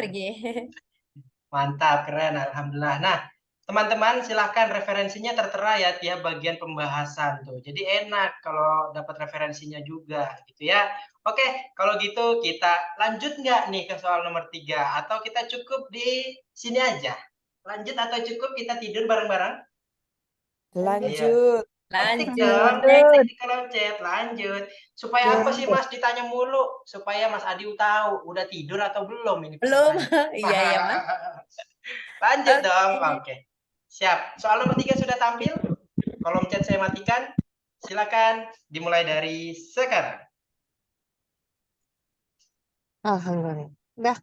Mantap, keren, alhamdulillah. Nah, teman-teman silahkan referensinya tertera ya tiap bagian pembahasan tuh. Jadi enak kalau dapat referensinya juga gitu ya. Oke, kalau gitu kita lanjut nggak nih ke soal nomor 3 atau kita cukup di sini aja? Lanjut atau cukup kita tidur bareng-bareng? Lanjut. Asik lanjut. dong, cek di kolom chat, lanjut. Supaya apa sih Mas ditanya mulu? Supaya Mas Adi tahu udah tidur atau belum ini Belum, pesertanya. iya ya Mas. Lanjut Oke. dong, oke. Siap. Soal nomor 3 sudah tampil. Kolom chat saya matikan. Silakan dimulai dari sekarang. Alhamdulillah. Udah.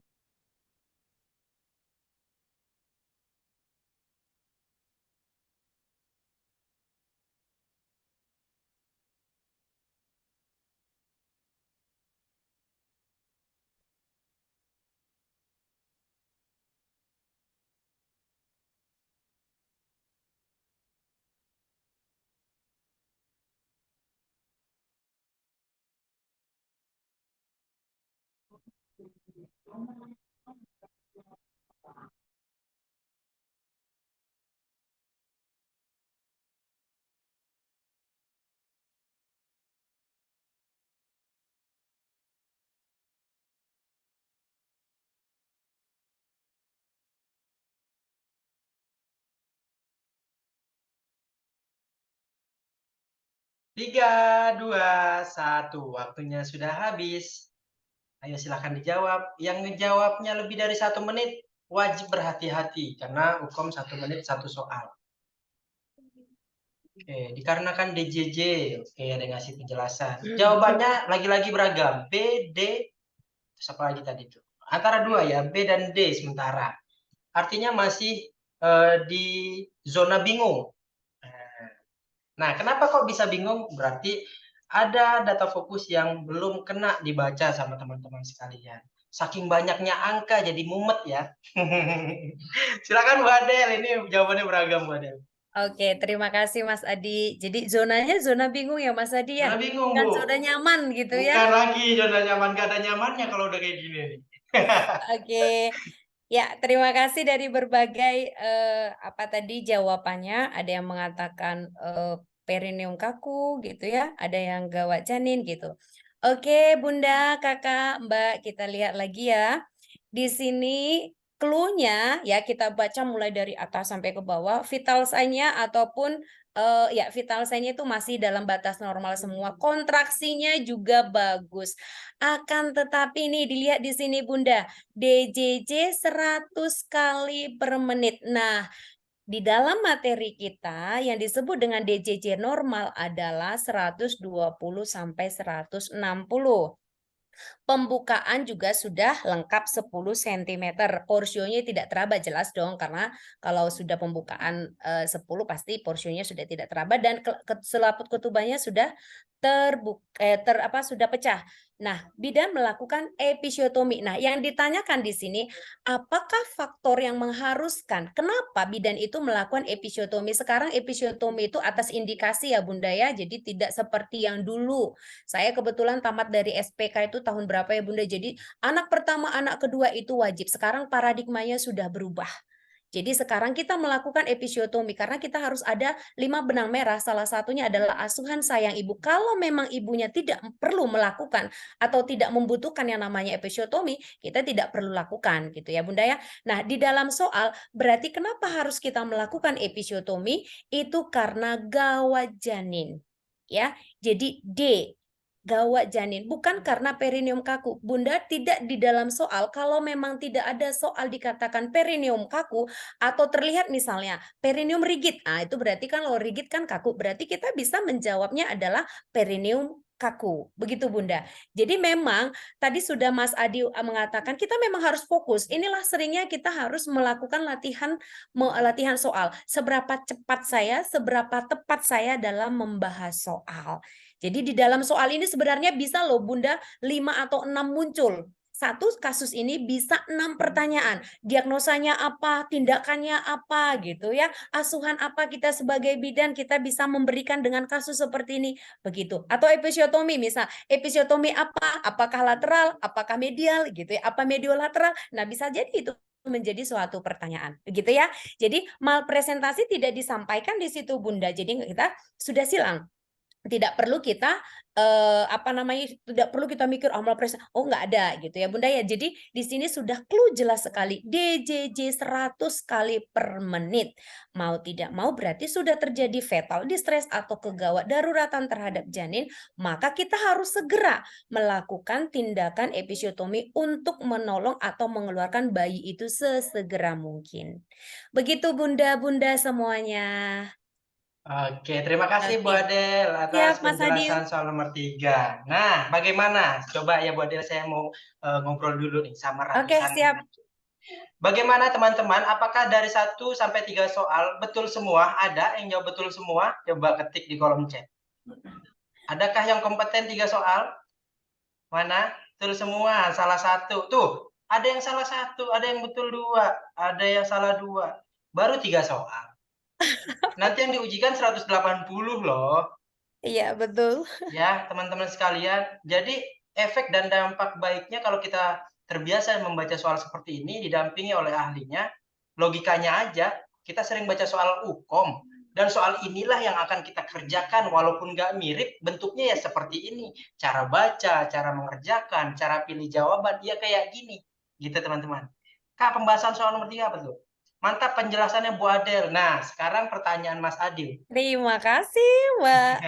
Tiga, dua, satu. Waktunya sudah habis. Ayo silakan dijawab. Yang ngejawabnya lebih dari 1 menit wajib berhati-hati karena hukum 1 menit 1 soal. Oke, dikarenakan DJJ. Oke, ada yang ngasih penjelasan. Jawabannya lagi-lagi beragam. B, D, terus apa lagi tadi itu? Antara 2 ya, B dan D sementara. Artinya masih di zona bingung. Nah, kenapa kok bisa bingung? Berarti ada data fokus yang belum kena dibaca sama teman-teman sekalian. Saking banyaknya angka jadi mumet ya. Silakan Bu Adel, ini jawabannya beragam Bu Adel. Oke, terima kasih Mas Adi. Jadi zonanya zona bingung ya Mas Adi ya? Zona bingung Bukan Bu. zona nyaman gitu ya? Bukan lagi zona nyaman, gak ada nyamannya kalau udah kayak gini nih. Oke. Ya, terima kasih dari berbagai apa tadi jawabannya. Ada yang mengatakan perineum kaku gitu ya, ada yang gawat janin gitu. Oke, Bunda, Kakak, Mbak, kita lihat lagi ya. Di sini clue-nya ya kita baca mulai dari atas sampai ke bawah. Vital sign-nya ataupun ya vital sign-nya itu masih dalam batas normal semua. Kontraksinya juga bagus. Akan tetapi ini dilihat di sini Bunda. DJJ 100 kali per menit. Nah, di dalam materi kita yang disebut dengan DJJ normal adalah 120 sampai 160. Pembukaan juga sudah lengkap 10 cm. Porsionya tidak teraba jelas dong karena kalau sudah pembukaan 10 pasti porsionya sudah tidak teraba dan selaput ketubannya sudah sudah pecah. Nah, bidan melakukan episiotomi. Nah, yang ditanyakan di sini, apakah faktor yang mengharuskan kenapa bidan itu melakukan episiotomi? Sekarang episiotomi itu atas indikasi ya Bunda ya, jadi tidak seperti yang dulu. Saya kebetulan tamat dari SPK itu tahun berapa ya Bunda? Jadi anak pertama, anak kedua itu wajib. Sekarang paradigmanya sudah berubah. Jadi sekarang kita melakukan episiotomi karena kita harus ada 5 benang merah. Salah satunya adalah asuhan sayang ibu. Kalau memang ibunya tidak perlu melakukan atau tidak membutuhkan yang namanya episiotomi, kita tidak perlu lakukan gitu ya Bunda ya. Nah, di dalam soal berarti kenapa harus kita melakukan episiotomi? Itu karena gawat janin. Ya. Jadi D, gawat janin, bukan karena perineum kaku. Bunda tidak di dalam soal, kalau memang tidak ada soal dikatakan perineum kaku, atau terlihat misalnya perineum rigid, itu berarti kan kalau rigid kan kaku, berarti kita bisa menjawabnya adalah perineum kaku. Begitu Bunda. Jadi memang tadi sudah Mas Adi mengatakan kita memang harus fokus. Inilah seringnya kita harus melakukan latihan soal. Seberapa cepat saya, seberapa tepat saya dalam membahas soal. Jadi di dalam soal ini sebenarnya bisa loh Bunda 5 atau 6 muncul. Satu kasus ini bisa 6 pertanyaan. Diagnosanya apa, tindakannya apa gitu ya. Asuhan apa kita sebagai bidan kita bisa memberikan dengan kasus seperti ini. Begitu. Atau episiotomi misal. Episiotomi apa? Apakah lateral, apakah medial gitu ya. Apa mediolateral? Nah, bisa jadi itu menjadi suatu pertanyaan. Begitu ya. Jadi malpresentasi tidak disampaikan di situ Bunda. Jadi kita sudah silang. Tidak perlu kita tidak perlu kita mikir nggak ada gitu ya Bunda ya. Jadi di sini sudah clue jelas sekali DJJ 100 kali per menit. Mau tidak mau berarti sudah terjadi fetal distress atau kegawat daruratan terhadap janin, maka kita harus segera melakukan tindakan episiotomi untuk menolong atau mengeluarkan bayi itu sesegera mungkin. Begitu Bunda-bunda semuanya. Oke, terima kasih Bu Oke. Adel Siap, atas Mas Adi. penjelasan soal nomor 3. Nah, bagaimana? Coba ya Bu Adel, saya mau ngobrol dulu nih sama Oke, ratusan siap. anak. Bagaimana teman-teman? Apakah dari 1 sampai 3 soal betul semua? Ada yang jawab betul semua? Coba ketik di kolom chat. Adakah yang kompeten 3 soal? Mana? Betul semua, salah 1. Tuh, ada yang salah 1, ada yang betul 2, ada yang salah 2. Baru 3 soal. Nanti yang diujikan 180 loh. Iya, betul. Ya, teman-teman sekalian. Jadi, efek dan dampak baiknya kalau kita terbiasa membaca soal seperti ini, didampingi oleh ahlinya, logikanya aja, kita sering baca soal UKOM, dan soal inilah yang akan kita kerjakan, walaupun nggak mirip, bentuknya ya seperti ini. Cara baca, cara mengerjakan, cara pilih jawaban, ya kayak gini. Gitu, teman-teman. Kak, pembahasan soal nomor 3 apa tuh? Mantap penjelasannya Bu Adel. Nah, sekarang pertanyaan Mas Adil. Terima kasih,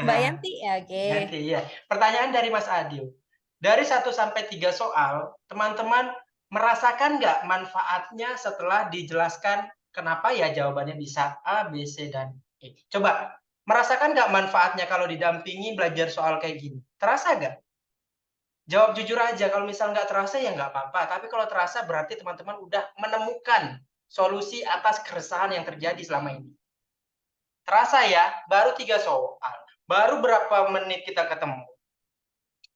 Mbak Yanti. Oke. Nanti ya. Pertanyaan dari Mas Adil. Dari 1 sampai 3 soal, teman-teman merasakan nggak manfaatnya setelah dijelaskan kenapa ya jawabannya bisa A, B, C, dan E? Coba, merasakan nggak manfaatnya kalau didampingi belajar soal kayak gini? Terasa nggak? Jawab jujur aja, kalau misal nggak terasa ya nggak apa-apa, tapi kalau terasa berarti teman-teman udah menemukan solusi atas keresahan yang terjadi selama ini. Terasa ya, baru 3 soal. Baru berapa menit kita ketemu.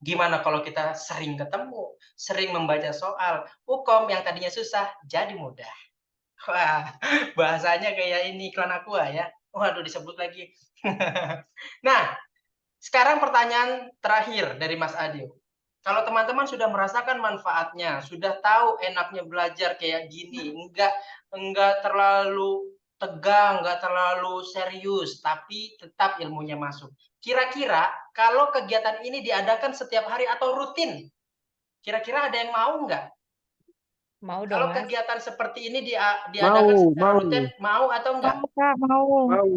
Gimana kalau kita sering ketemu, sering membaca soal, hukum yang tadinya susah jadi mudah. Wah, bahasanya kayak ini iklan Aqua ya. Waduh, disebut lagi. Nah, sekarang pertanyaan terakhir dari Mas Adil. Kalau teman-teman sudah merasakan manfaatnya, sudah tahu enaknya belajar kayak gini, enggak terlalu tegang, enggak terlalu serius, tapi tetap ilmunya masuk. Kira-kira kalau kegiatan ini diadakan setiap hari atau rutin, kira-kira ada yang mau nggak? Mau dong, Kalau Mas. kegiatan seperti ini diadakan secara rutin, mau atau enggak? Mau, Kak, mau.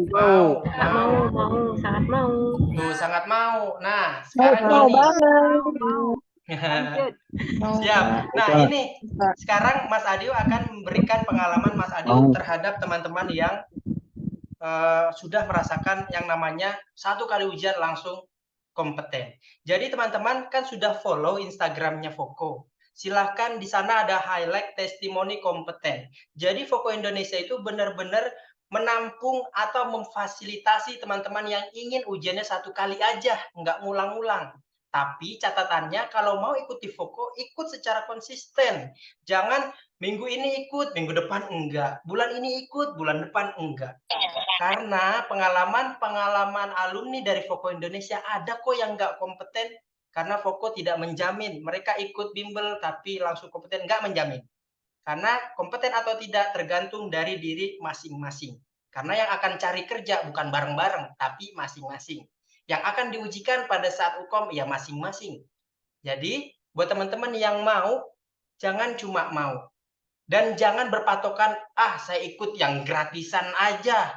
Mau. Sangat mau. Tuh, sangat mau. Nah, Mau, sekarang mau gini. banget. Mau, Siap. Kak. Nah, ini sekarang Mas Adio akan memberikan pengalaman Mas Adio terhadap teman-teman yang sudah merasakan yang namanya 1 kali ujian langsung kompeten. Jadi teman-teman kan sudah follow Instagramnya Foko. Silahkan di sana ada highlight testimoni kompeten. Jadi Foko Indonesia itu benar-benar menampung atau memfasilitasi teman-teman yang ingin ujiannya 1 kali aja, nggak ngulang-ngulang. Tapi catatannya kalau mau ikuti Foko, ikut secara konsisten. Jangan minggu ini ikut, minggu depan enggak. Bulan ini ikut, bulan depan enggak. Karena pengalaman alumni dari Foko Indonesia ada kok yang nggak kompeten, karena Foko tidak menjamin. Mereka ikut bimbel tapi langsung kompeten, nggak menjamin. Karena kompeten atau tidak tergantung dari diri masing-masing. Karena yang akan cari kerja bukan bareng-bareng, tapi masing-masing. Yang akan diujikan pada saat UKOM ya masing-masing. Jadi buat teman-teman yang mau, jangan cuma mau. Dan jangan berpatokan, saya ikut yang gratisan aja.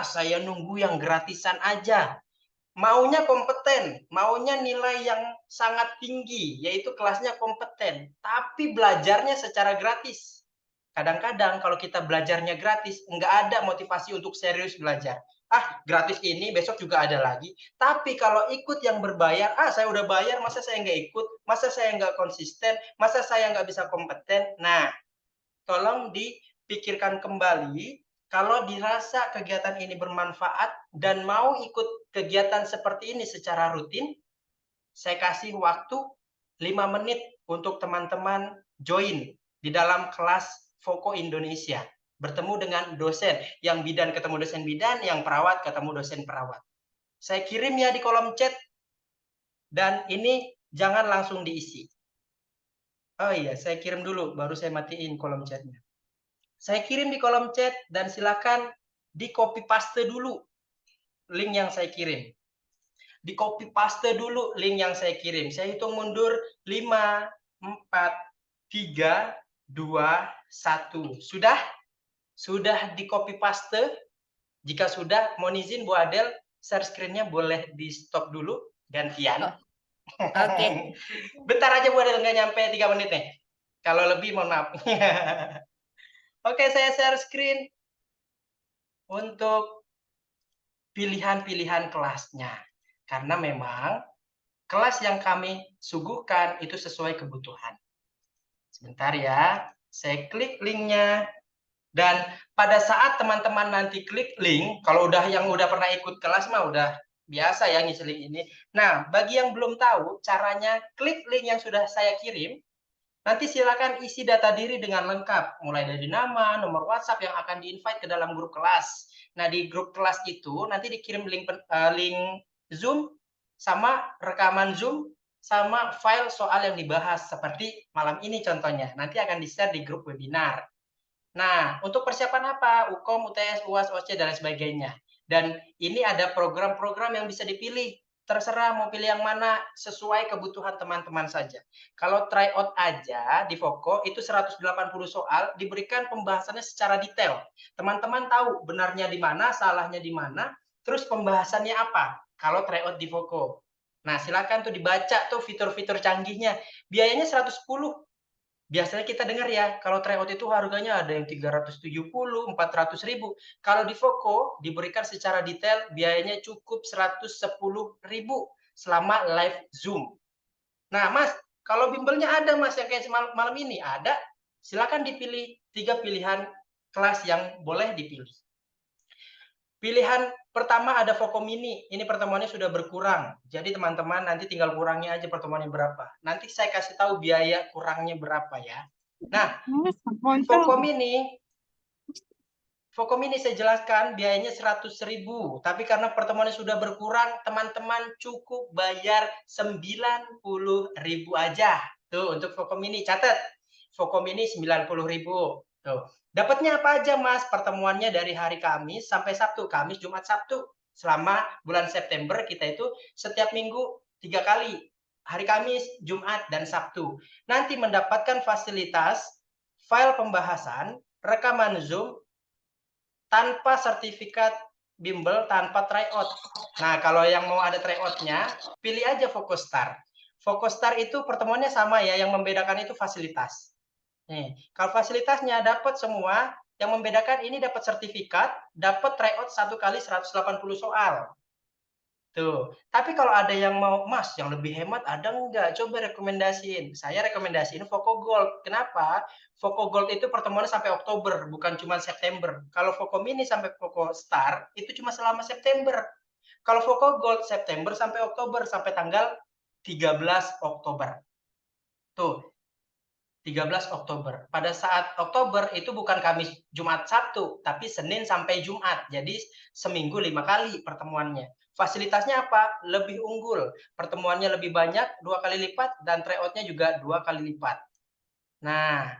Saya nunggu yang gratisan aja. Maunya kompeten, maunya nilai yang sangat tinggi, yaitu kelasnya kompeten. Tapi belajarnya secara gratis. Kadang-kadang kalau kita belajarnya gratis, nggak ada motivasi untuk serius belajar. Gratis ini, besok juga ada lagi. Tapi kalau ikut yang berbayar, saya udah bayar, masa saya nggak ikut? Masa saya nggak konsisten? Masa saya nggak bisa kompeten? Nah, tolong dipikirkan kembali, kalau dirasa kegiatan ini bermanfaat dan mau ikut kegiatan seperti ini secara rutin, saya kasih waktu 5 menit untuk teman-teman join di dalam kelas Foko Indonesia. Bertemu dengan dosen, yang bidan ketemu dosen bidan, yang perawat ketemu dosen perawat. Saya kirim ya di kolom chat, dan ini jangan langsung diisi. Oh iya, saya kirim dulu, baru saya matiin kolom chatnya. Saya kirim di kolom chat dan silakan di copy paste dulu link yang saya kirim. Di copy paste dulu link yang saya kirim. Saya hitung mundur 5, 4, 3, 2, 1. Sudah? Sudah di copy paste? Jika sudah, mohon izin Bu Adel, share screen-nya boleh di stop dulu, gantian. Oke. Bentar aja Bu Adel, nggak nyampe 3 menit nih. Kalau lebih mohon maaf. Oke, saya share screen untuk pilihan-pilihan kelasnya. Karena memang kelas yang kami suguhkan itu sesuai kebutuhan. Sebentar ya, saya klik linknya. Dan pada saat teman-teman nanti klik link, kalau yang udah pernah ikut kelas mah udah biasa ya ngisi link ini. Nah, bagi yang belum tahu caranya klik link yang sudah saya kirim, nanti silakan isi data diri dengan lengkap, mulai dari nama, nomor WhatsApp yang akan di-invite ke dalam grup kelas. Nah, di grup kelas itu nanti dikirim link Zoom sama rekaman Zoom sama file soal yang dibahas seperti malam ini contohnya. Nanti akan di-share di grup webinar. Nah, untuk persiapan apa? UKOM, UTS, UAS, OC, dan lain sebagainya. Dan ini ada program-program yang bisa dipilih. Terserah mau pilih yang mana sesuai kebutuhan teman-teman saja. Kalau tryout aja di Voko itu 180 soal diberikan pembahasannya secara detail. Teman-teman tahu benarnya di mana, salahnya di mana, terus pembahasannya apa kalau tryout di Voko. Nah, silakan tuh dibaca tuh fitur-fitur canggihnya. Biayanya 110. Biasanya kita dengar ya, kalau tryout itu harganya ada yang 370, 400 ribu. Kalau di Voko diberikan secara detail, biayanya cukup 110 ribu selama live Zoom. Nah, Mas, kalau bimbelnya ada, Mas, yang kayak malam ini ada, silakan dipilih 3 pilihan kelas yang boleh dipilih. Pilihan pertama ada Voko Mini. Ini pertemuannya sudah berkurang. Jadi teman-teman nanti tinggal kurangi aja pertemuannya berapa. Nanti saya kasih tahu biaya kurangnya berapa ya. Nah, Voko Mini saya jelaskan biayanya 100 ribu. Tapi karena pertemuannya sudah berkurang, teman-teman cukup bayar 90 ribu aja. Tuh untuk Voko Mini. Catat, Voko Mini 90 ribu. Tuh. Dapatnya apa aja, Mas? Pertemuannya dari hari Kamis sampai Sabtu. Kamis, Jumat, Sabtu. Selama bulan September kita itu setiap minggu 3 kali. Hari Kamis, Jumat, dan Sabtu. Nanti mendapatkan fasilitas file pembahasan, rekaman Zoom, tanpa sertifikat bimbel, tanpa tryout. Nah, kalau yang mau ada tryoutnya, pilih aja Vokostar. Vokostar itu pertemuannya sama ya, yang membedakan itu fasilitas. Nih, kalau fasilitasnya dapat semua, yang membedakan ini dapat sertifikat, dapat tryout 1 kali 180 soal. Tuh. Tapi kalau ada yang mau, Mas, yang lebih hemat ada enggak? Coba rekomendasiin. Saya rekomendasiin Voko Gold. Kenapa? Voko Gold itu pertemuannya sampai Oktober, bukan cuma September. Kalau Voko Mini sampai Voko Star, itu cuma selama September. Kalau Voko Gold, September sampai Oktober, sampai tanggal 13 Oktober. Tuh, 13 Oktober. Pada saat Oktober itu bukan Kamis, Jumat, Sabtu, tapi Senin sampai Jumat. Jadi seminggu 5 kali pertemuannya. Fasilitasnya apa? Lebih unggul. Pertemuannya lebih banyak, 2 kali lipat, dan tryout-nya juga 2 kali lipat. Nah,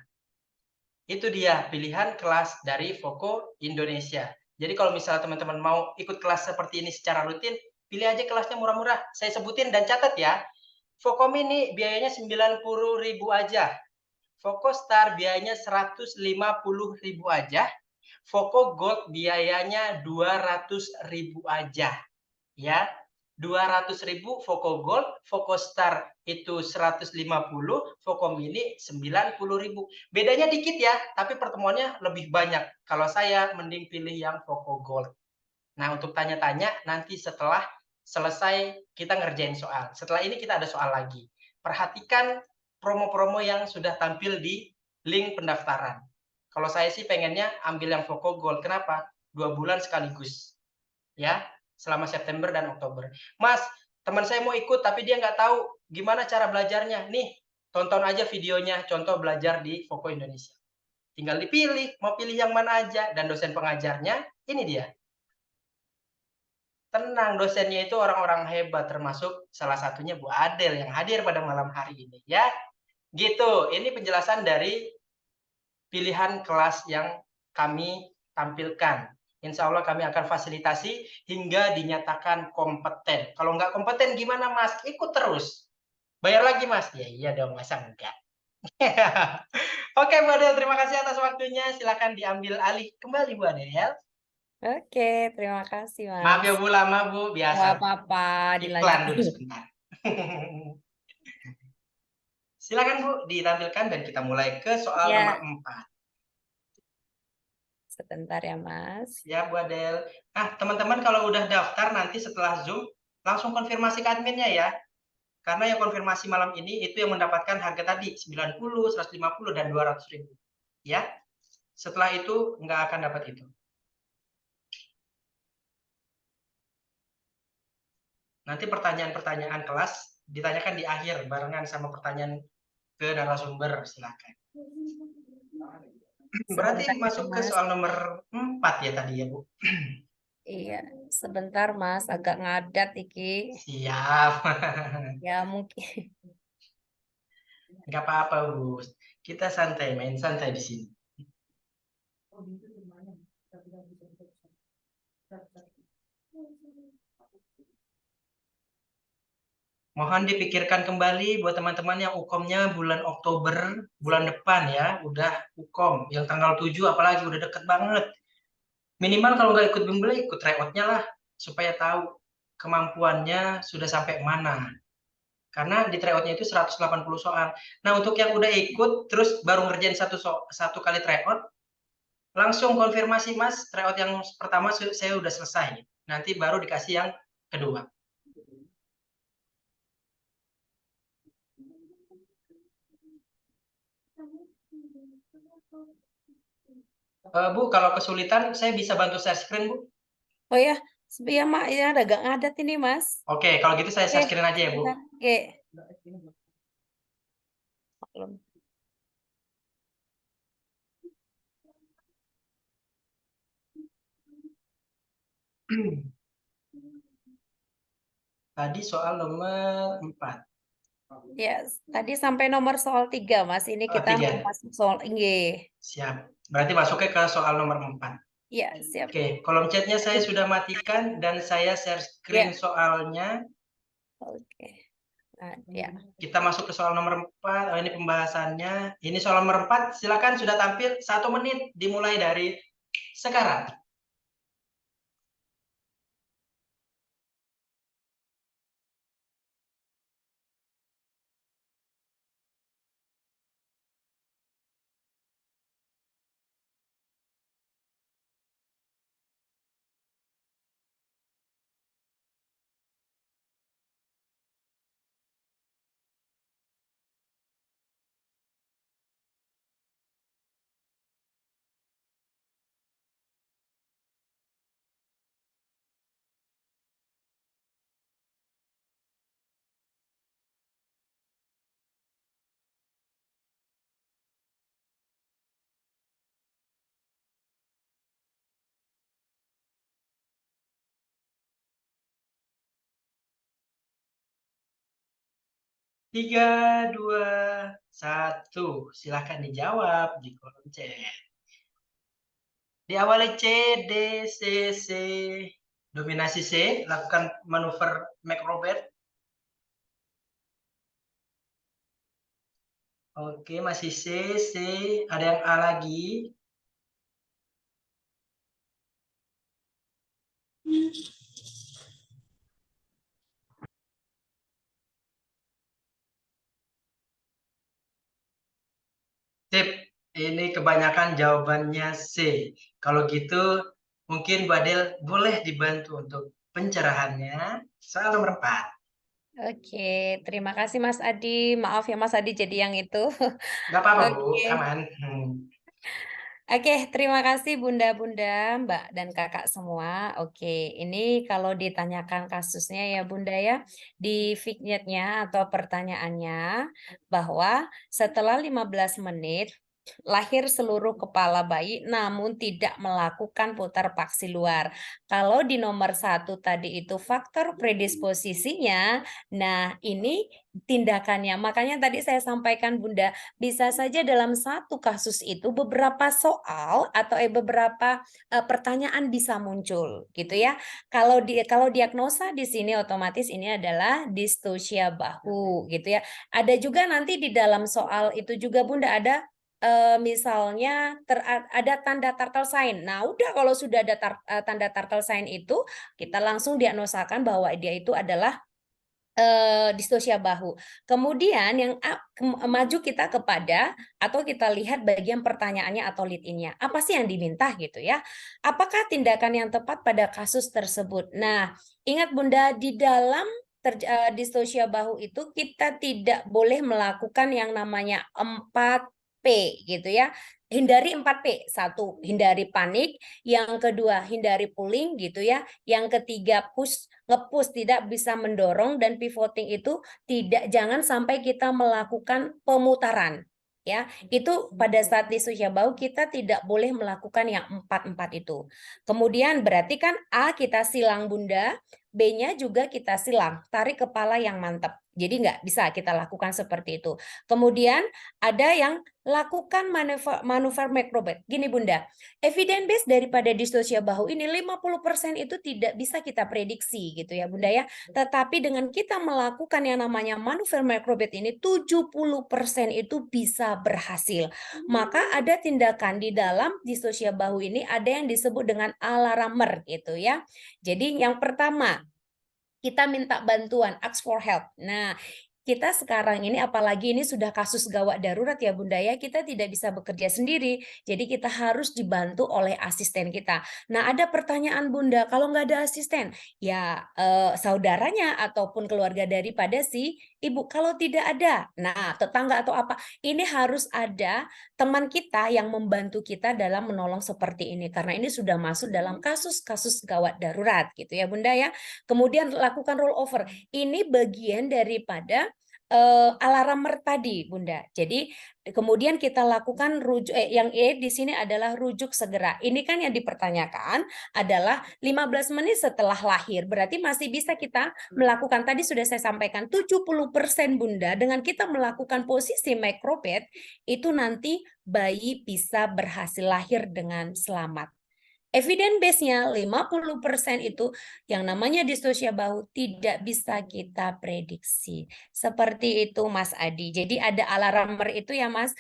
itu dia pilihan kelas dari Voko Indonesia. Jadi kalau misalnya teman-teman mau ikut kelas seperti ini secara rutin, pilih aja kelasnya murah-murah. Saya sebutin dan catat ya. Voko Mini biayanya 90 ribu aja. Voko Star biayanya 150 ribu aja. Voko Gold biayanya 200 ribu aja. Ya, 200 ribu Voko Gold, Voko Star itu 150, Voko Mini 90 ribu. Bedanya dikit ya, tapi pertemuannya lebih banyak. Kalau saya mending pilih yang Voko Gold. Nah, untuk tanya-tanya nanti setelah selesai kita ngerjain soal. Setelah ini kita ada soal lagi. Perhatikan promo-promo yang sudah tampil di link pendaftaran. Kalau saya sih pengennya ambil yang Voko Gold. Kenapa? 2 bulan sekaligus. Ya, selama September dan Oktober. Mas, teman saya mau ikut tapi dia nggak tahu gimana cara belajarnya. Nih, tonton aja videonya, contoh belajar di Voko Indonesia. Tinggal dipilih, mau pilih yang mana aja. Dan dosen pengajarnya, ini dia. Tenang, dosennya itu orang-orang hebat, termasuk salah satunya Bu Adel yang hadir pada malam hari ini. Ya, gitu. Ini penjelasan dari pilihan kelas yang kami tampilkan. Insya Allah kami akan fasilitasi hingga dinyatakan kompeten. Kalau nggak kompeten gimana, Mas? Ikut terus. Bayar lagi, Mas? Ya iya dong, masa enggak? Oke, Bu Adel, terima kasih atas waktunya. Silakan diambil alih kembali, Bu Adel. Oke, terima kasih, Maaf ya, Mas. Bu, lama, Bu. Biasa. Nggak apa-apa, Iklan dulu dilanjut. sebentar. Silakan, Bu, ditampilkan dan kita mulai ke soal Ya, nomor 4. Sebentar ya, Mas. Ya, Bu Adel. Teman-teman kalau udah daftar nanti setelah Zoom, langsung konfirmasi ke adminnya ya. Karena yang konfirmasi malam ini itu yang mendapatkan harga tadi, 90, 150, dan 200.000. Ya, setelah itu nggak akan dapat itu. Nanti pertanyaan-pertanyaan kelas ditanyakan di akhir, barengan sama pertanyaan ke narasumber, silakan. Berarti Sebentar ya, masuk ke Mas. soal nomor 4 ya tadi ya, Bu? Iya, sebentar Mas, agak ngadat iki. Siap. Ya mungkin. Nggak apa-apa, Bu. Kita santai, main santai di sini. Mohon dipikirkan kembali buat teman-teman yang UKOM-nya bulan Oktober, bulan depan ya, udah UKOM. Yang tanggal 7 apalagi udah deket banget. Minimal kalau nggak ikut bimbel, ikut tryout-nya lah. Supaya tahu kemampuannya sudah sampai mana. Karena di tryout-nya itu 180 soal. Nah, untuk yang udah ikut, terus baru ngerjain satu kali tryout, langsung konfirmasi, Mas, tryout yang pertama saya udah selesai. Nanti baru dikasih yang kedua. Bu, kalau kesulitan saya bisa bantu share screen, Bu. Oh ya, ya Mak, ya agak ngadat ini Mas. Oke, kalau gitu saya share Oke, screen aja ya, Bu. sebentar. Oke. Maklum. Tadi soal nomor 4. Ya, tadi sampai nomor soal 3 Mas. Ini kita mau 3. masuk soal ini. Siap. Berarti masuknya ke soal nomor 4. Ya, siap. Oke, kolom chatnya saya sudah matikan dan saya share screen Ya. soalnya. Oke. Nah, ya. Kita masuk ke soal nomor 4. Oh, ini pembahasannya. Ini soal nomor 4. Silakan, sudah tampil 1 menit dimulai dari sekarang. Tiga, 2, 1. Silahkan dijawab di kolom chat. Diawali C, D, C, C. Dominasi C, lakukan manuver MacRobert. Oke, masih C, C. Ada yang A lagi. Sip, ini kebanyakan jawabannya C. Kalau gitu, mungkin Bu Adel boleh dibantu untuk pencerahannya. Soal nomor 4. Oke, terima kasih Mas Adi. Maaf ya Mas Adi jadi yang itu. Nggak apa-apa, Bu. Oke. Aman. Oke, terima kasih Bunda-Bunda, Mbak dan Kakak semua. Oke, ini kalau ditanyakan kasusnya ya Bunda ya, di vignette-nya atau pertanyaannya bahwa setelah 15 menit lahir seluruh kepala bayi namun tidak melakukan putar paksi luar. Kalau di nomor 1 tadi itu faktor predisposisinya, nah ini tindakannya. Makanya tadi saya sampaikan Bunda, bisa saja dalam satu kasus itu beberapa soal atau beberapa pertanyaan bisa muncul gitu ya. Kalau diagnosa di sini otomatis ini adalah distosia bahu gitu ya. Ada juga nanti di dalam soal itu juga Bunda ada misalnya ada tanda turtle sign. Nah, udah kalau sudah ada tanda turtle sign itu kita langsung diagnosakan bahwa dia itu adalah distosia bahu. Kemudian yang maju kita kepada atau kita lihat bagian pertanyaannya atau lead in-nya. Apa sih yang diminta gitu ya? Apakah tindakan yang tepat pada kasus tersebut? Nah, ingat Bunda, di dalam distosia bahu itu kita tidak boleh melakukan yang namanya 4P gitu ya. Hindari 4P. Satu, hindari panik. Yang kedua, hindari pulling gitu ya. Yang ketiga, nge-push, tidak bisa mendorong, dan pivoting itu jangan sampai kita melakukan pemutaran. Ya, itu pada saat distosia bahu kita tidak boleh melakukan yang 4-4 itu. Kemudian berarti kan A kita silang Bunda, B-nya juga kita silang, tarik kepala yang mantap. Jadi nggak bisa kita lakukan seperti itu. Kemudian ada yang lakukan manuver macrobet. Gini Bunda, evidence base daripada distosia bahu ini 50% itu tidak bisa kita prediksi gitu ya Bunda ya. Tetapi dengan kita melakukan yang namanya manuver macrobet ini 70% itu bisa berhasil. Maka ada tindakan di dalam distosia bahu ini ada yang disebut dengan alarmer gitu ya. Jadi yang pertama, kita minta bantuan, ask for help. Nah, kita sekarang ini apalagi ini sudah kasus gawat darurat ya Bunda ya, kita tidak bisa bekerja sendiri, jadi kita harus dibantu oleh asisten kita. Nah, ada pertanyaan Bunda, kalau nggak ada asisten, ya saudaranya ataupun keluarga daripada si ibu. Kalau tidak ada, nah tetangga atau apa, ini harus ada teman kita yang membantu kita dalam menolong seperti ini, karena ini sudah masuk dalam kasus-kasus gawat darurat gitu ya Bunda ya. Kemudian lakukan rollover. Ini bagian daripada alarmer tadi, Bunda. Jadi kemudian kita lakukan yang di sini adalah rujuk segera. Ini kan yang dipertanyakan adalah 15 menit setelah lahir. Berarti masih bisa kita melakukan, tadi sudah saya sampaikan 70% Bunda, dengan kita melakukan posisi microped itu nanti bayi bisa berhasil lahir dengan selamat. Evidence base-nya 50% itu yang namanya distosia bahu tidak bisa kita prediksi. Seperti itu Mas Adi. Jadi ada alarmer itu ya Mas,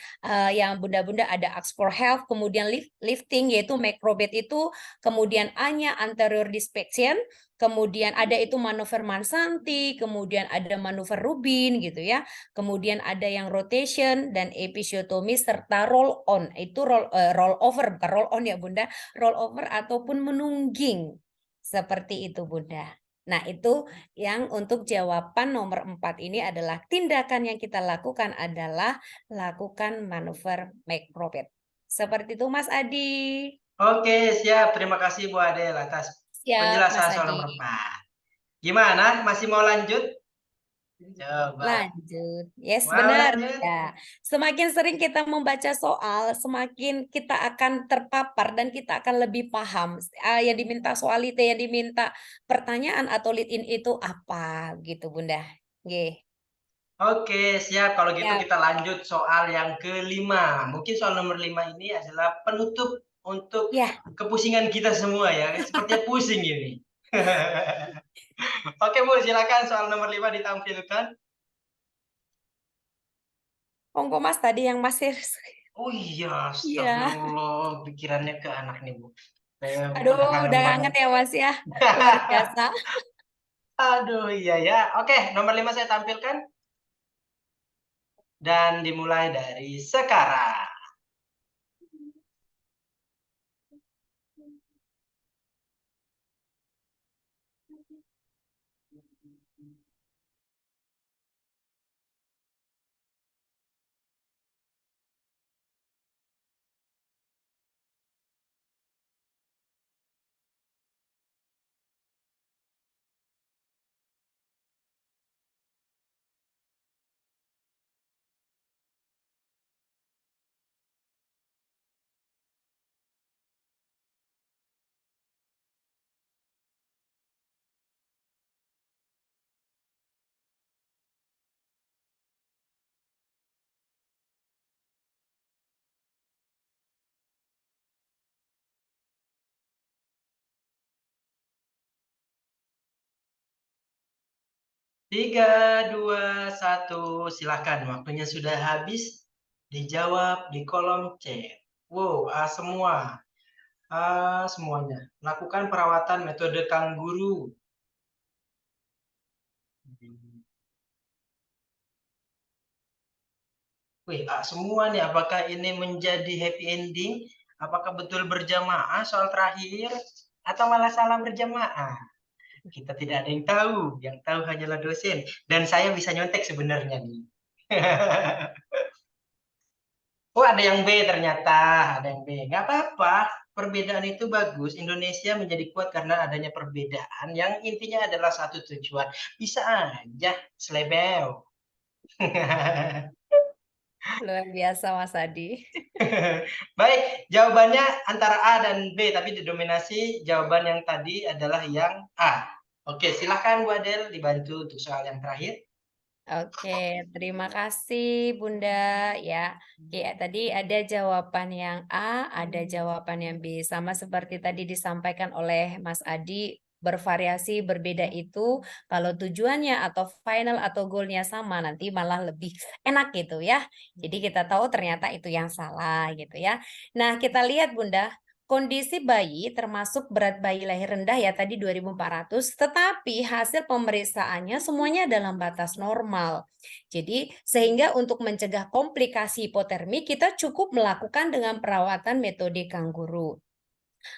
yang bunda-bunda ada ask for help, kemudian lifting yaitu macrobed itu, kemudian A-nya anterior dissection, kemudian ada itu manuver Mansanti, kemudian ada manuver Rubin gitu ya. Kemudian ada yang rotation dan episiotomi serta roll on. Itu roll over, bukan roll on ya Bunda, roll over ataupun menungging. Seperti itu Bunda. Nah, itu yang untuk jawaban nomor 4 ini adalah tindakan yang kita lakukan adalah lakukan manuver macrobed. Seperti itu Mas Adi. Oke, siap. Terima kasih Bu Adel atas Siap penjelasan Mas soal Adi. nomor 4. Gimana? Masih mau lanjut? Coba. Lanjut. Yes, Mau benar. lanjut? Ya. Semakin sering kita membaca soal, semakin kita akan terpapar dan kita akan lebih paham. Yang diminta soal itu, yang diminta pertanyaan atau lead in itu apa gitu, Bunda. Nggih. Oke, siap. Kalau gitu Ya. kita lanjut soal yang kelima. Mungkin soal nomor 5 ini adalah penutup untuk Ya. kepusingan kita semua ya. Sepertinya pusing ini. Oke Bu, silakan soal nomor 5 ditampilkan. Monggo Mas tadi yang masih. Oh iya, Iya. astagfirullah, pikirannya ke anak nih Bu. Saya Aduh, kangen udah banget. kangen ya Mas ya. Luar biasa. Aduh, iya ya. Oke, nomor 5 saya tampilkan. Dan dimulai dari sekarang. Tiga, dua, satu, silakan. Waktunya sudah habis. Dijawab di kolom chat. Wow, semua. Semuanya. Lakukan perawatan metode kangguru. Wih, semua nih, apakah ini menjadi happy ending? Apakah betul berjamaah soal terakhir? Atau malah salah berjamaah? Kita tidak ada yang tahu. Yang tahu hanyalah dosen. Dan saya bisa nyontek sebenarnya nih. Oh, ada yang B ternyata. Ada yang B. Nggak apa-apa. Perbedaan itu bagus. Indonesia menjadi kuat karena adanya perbedaan yang intinya adalah satu tujuan. Bisa aja selebel. Luar biasa Mas Adi. Baik, jawabannya antara A dan B, tapi didominasi jawaban yang tadi adalah yang A. Oke, silahkan Bu Adel dibantu untuk soal yang terakhir. Oke, terima kasih Bunda ya. Ya, tadi ada jawaban yang A, ada jawaban yang B. Sama seperti tadi disampaikan oleh Mas Adi, bervariasi berbeda itu kalau tujuannya atau final atau goalnya sama nanti malah lebih enak gitu ya. Jadi kita tahu ternyata itu yang salah gitu ya. Nah, kita lihat Bunda, kondisi bayi termasuk berat bayi lahir rendah ya tadi 2.400, tetapi hasil pemeriksaannya semuanya dalam batas normal. Jadi sehingga untuk mencegah komplikasi hipotermi kita cukup melakukan dengan perawatan metode kangguru.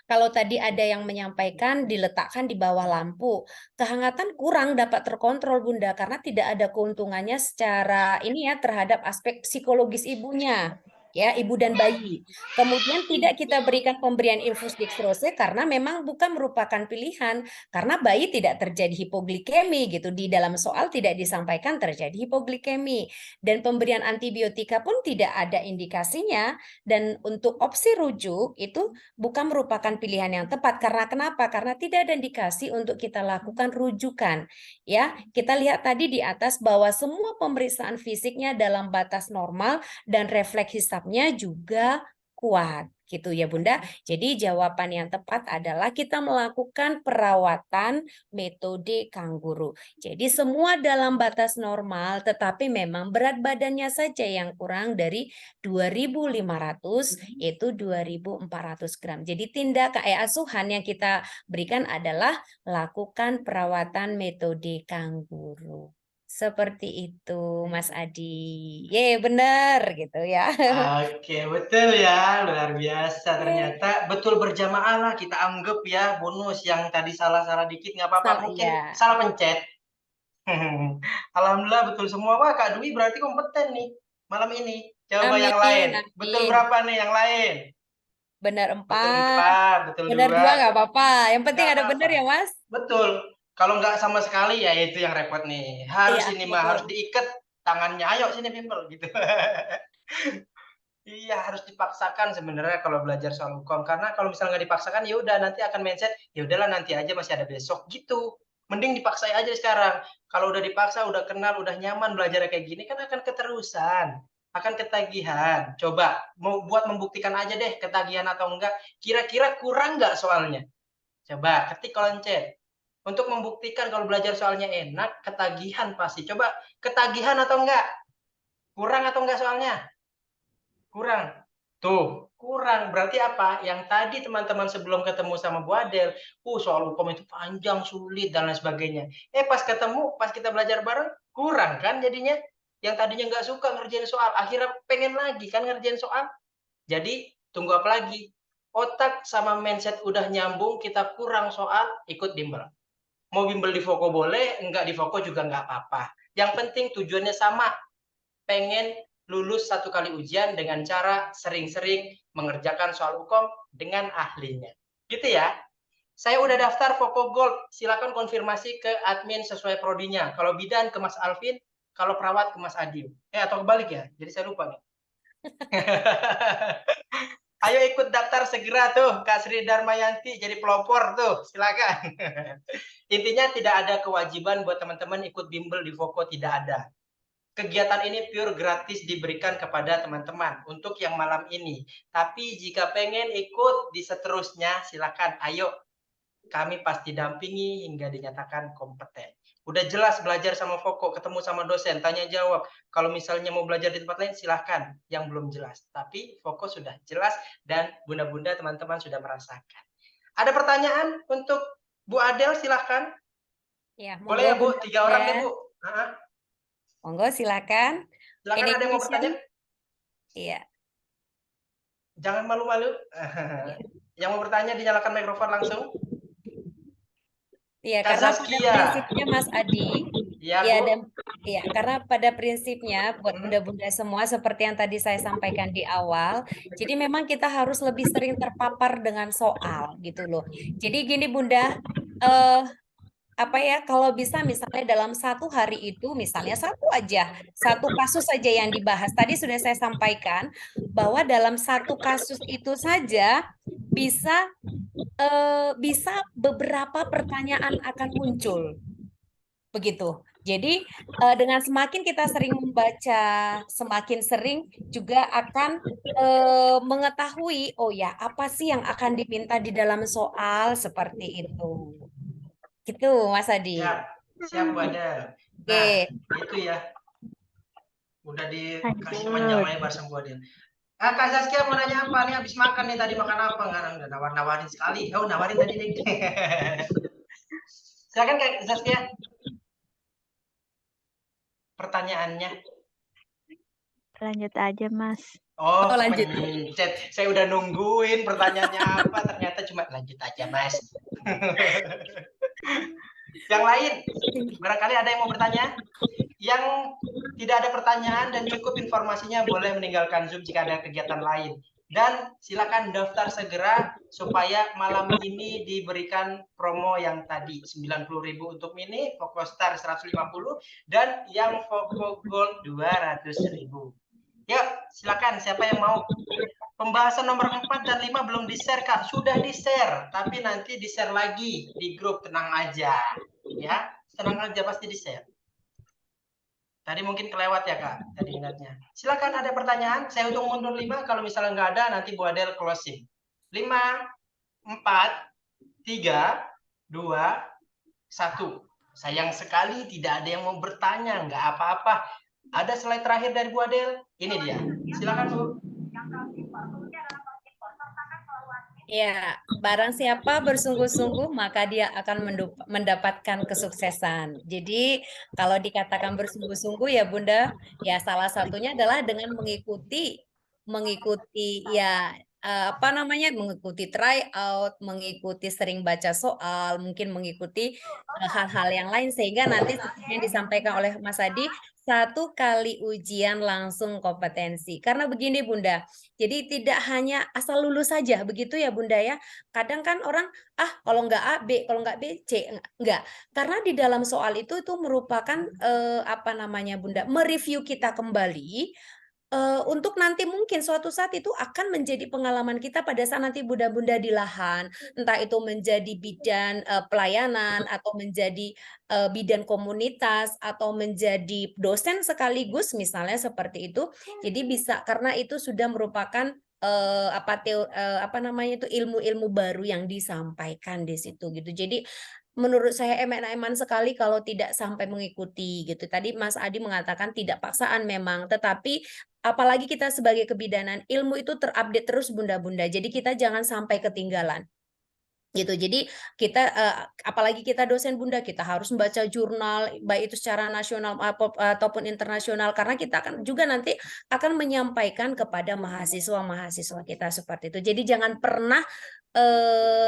Kalau tadi ada yang menyampaikan diletakkan di bawah lampu, kehangatan kurang dapat terkontrol Bunda karena tidak ada keuntungannya secara ini ya terhadap aspek psikologis ibunya. Ya, ibu dan bayi. Kemudian tidak kita berikan pemberian infus dextrose karena memang bukan merupakan pilihan karena bayi tidak terjadi hipoglikemi gitu. Di dalam soal tidak disampaikan terjadi hipoglikemi dan pemberian antibiotika pun tidak ada indikasinya dan untuk opsi rujuk itu bukan merupakan pilihan yang tepat. Karena kenapa? Karena tidak ada indikasi untuk kita lakukan rujukan. Ya, kita lihat tadi di atas bahwa semua pemeriksaan fisiknya dalam batas normal dan refleks hisapnya juga kuat gitu ya Bunda. Jadi jawaban yang tepat adalah kita melakukan perawatan metode kangguru. Jadi semua dalam batas normal tetapi memang berat badannya saja yang kurang dari 2.500 yaitu 2.400 gram. Jadi tindakan asuhan yang kita berikan adalah lakukan perawatan metode kangguru. Seperti itu, Mas Adi. Ye, benar gitu ya. Oke, betul ya, luar biasa. Ternyata betul berjamaah lah kita anggap ya, bonus yang tadi salah-salah dikit nggak apa-apa. Mungkin Ya. salah pencet. Alhamdulillah betul semua. Wah, Kak Dwi berarti kompeten nih malam ini. Coba yang lain. Amin, Betul amin. berapa nih yang lain? Benar Betul 4. 4, betul Benar 2. 2 nggak apa-apa. Yang penting Nggak ada apa-apa. benar ya, Mas. Betul. Kalau nggak sama sekali ya itu yang repot nih. Harus Iya, ini mah betul. harus diikat tangannya. Ayo sini bimbel gitu. Iya, harus dipaksakan sebenarnya kalau belajar soal hukum. Karena kalau misalnya nggak dipaksakan, ya udah nanti akan mindset, ya udahlah nanti aja masih ada besok gitu. Mending dipaksa aja sekarang. Kalau udah dipaksa, udah kenal, udah nyaman belajar kayak gini, kan akan keterusan, akan ketagihan. Coba mau buat membuktikan aja deh ketagihan atau enggak. Kira-kira kurang nggak soalnya? Coba ketik kolom chat. Untuk membuktikan kalau belajar soalnya enak, ketagihan pasti. Coba ketagihan atau enggak? Kurang atau enggak soalnya? Kurang. Tuh, kurang. Berarti apa? Yang tadi teman-teman sebelum ketemu sama Bu Adel, soal hukum itu panjang, sulit, dan lain sebagainya. Pas ketemu, pas kita belajar bareng, kurang kan jadinya? Yang tadinya nggak suka ngerjain soal, akhirnya pengen lagi kan ngerjain soal. Jadi, tunggu apa lagi? Otak sama mindset udah nyambung, kita kurang soal, ikut bimbel. Mau bimbel di Voko boleh, enggak di Voko juga nggak apa-apa. Yang penting tujuannya sama, pengen lulus 1 kali ujian dengan cara sering-sering mengerjakan soal hukum dengan ahlinya. Gitu ya. Saya udah daftar Voko Gold, silakan konfirmasi ke admin sesuai prodinya. Kalau bidan ke Mas Alvin, kalau perawat ke Mas Adim. Atau kebalik ya, jadi saya lupa nih. Ayo ikut daftar segera tuh, Kak Sri Darmayanti jadi pelopor tuh, silakan. Intinya tidak ada kewajiban buat teman-teman ikut bimbel di Voko, tidak ada. Kegiatan ini pure gratis diberikan kepada teman-teman untuk yang malam ini. Tapi jika pengen ikut di seterusnya, silakan. Ayo, kami pasti dampingi hingga dinyatakan kompeten. Udah jelas belajar sama Voko, ketemu sama dosen, tanya jawab. Kalau misalnya mau belajar di tempat lain, silahkan. Yang belum jelas. Tapi Voko sudah jelas dan bunda-bunda teman-teman sudah merasakan. Ada pertanyaan untuk Bu Adel, silahkan. Ya, Boleh ya Bu, Bunda 3 orang nih Bu. Monggo silakan. Silakan, Any ada yang mau bertanya? question? Iya. Jangan malu-malu. Yang mau bertanya dinyalakan mikrofon langsung. Iya, Kak karena pada Zaskia. prinsipnya Mas Adi, Iya, ya Bu. dan ya karena pada prinsipnya buat bunda-bunda semua seperti yang tadi saya sampaikan di awal, jadi memang kita harus lebih sering terpapar dengan soal gitu loh. Jadi gini Bunda, apa ya, kalau bisa misalnya dalam satu hari itu misalnya satu kasus saja yang dibahas. Tadi sudah saya sampaikan bahwa dalam satu kasus itu saja bisa bisa beberapa pertanyaan akan muncul. Begitu. Jadi dengan semakin kita sering membaca, semakin sering juga akan mengetahui, oh ya, apa sih yang akan diminta di dalam soal seperti itu. Gitu, Mas Adi. Siap Bu Adel. Oke. Nah, itu ya. Udah dikasih panjang lebar sama Bu Adel. Kak Zaskia mau nanya apa nih? Habis makan nih, tadi makan apa? Nggak, udah nawar-nawarin sekali. Oh, nawarin tadi nih. Silakan Kak Zaskia. Pertanyaannya. Lanjut aja, Mas. Oh, lanjut. pencet. Saya udah nungguin pertanyaannya apa, ternyata cuma lanjut aja, Mas. Yang lain, barangkali ada yang mau bertanya? Yang tidak ada pertanyaan dan cukup informasinya boleh meninggalkan Zoom jika ada kegiatan lain. Dan silakan daftar segera supaya malam ini diberikan promo yang tadi 90.000 untuk mini, Poco Star 150 dan yang Poco Gold 200.000. Yuk, silakan siapa yang mau. Pembahasan nomor 4 dan 5 belum di-share, Kak. Sudah di-share, tapi nanti di-share lagi di grup, tenang aja. Ya, tenang aja, pasti di-share. Tadi mungkin kelewat ya, Kak, tadi ingatnya. Silakan ada pertanyaan, saya hitung mundur 5, kalau misalnya nggak ada, nanti Bu Adel closing. 5, 4, 3, 2, 1. Sayang sekali tidak ada yang mau bertanya, nggak apa-apa. Ada slide terakhir dari Bu Adel, ini dia. Silakan, Bu. Ya, barang siapa bersungguh-sungguh maka dia akan mendapatkan kesuksesan. Jadi kalau dikatakan bersungguh-sungguh ya Bunda, ya salah satunya adalah dengan mengikuti ya apa namanya, mengikuti tryout, mengikuti sering baca soal, mungkin mengikuti hal-hal yang lain sehingga nanti seperti yang disampaikan oleh Mas Adi, 1 kali ujian langsung kompetensi. Karena begini Bunda, jadi tidak hanya asal lulus saja, begitu ya Bunda ya. Kadang kan orang, kalau nggak A, B, kalau nggak B, C. Enggak. Karena di dalam soal itu merupakan apa namanya Bunda, mereview kita kembali untuk nanti mungkin suatu saat itu akan menjadi pengalaman kita pada saat nanti bunda-bunda di lahan, entah itu menjadi bidan pelayanan atau menjadi bidan komunitas atau menjadi dosen sekaligus misalnya seperti itu. Jadi bisa karena itu sudah merupakan apa namanya itu ilmu-ilmu baru yang disampaikan di situ gitu. Jadi menurut saya eman-eman sekali kalau tidak sampai mengikuti gitu. Tadi Mas Adi mengatakan tidak paksaan memang, tetapi apalagi kita sebagai kebidanan, ilmu itu terupdate terus Bunda-Bunda. Jadi kita jangan sampai ketinggalan. Gitu. Jadi kita apalagi kita dosen Bunda, kita harus membaca jurnal baik itu secara nasional ataupun internasional karena kita akan juga nanti akan menyampaikan kepada mahasiswa-mahasiswa kita seperti itu. Jadi jangan pernah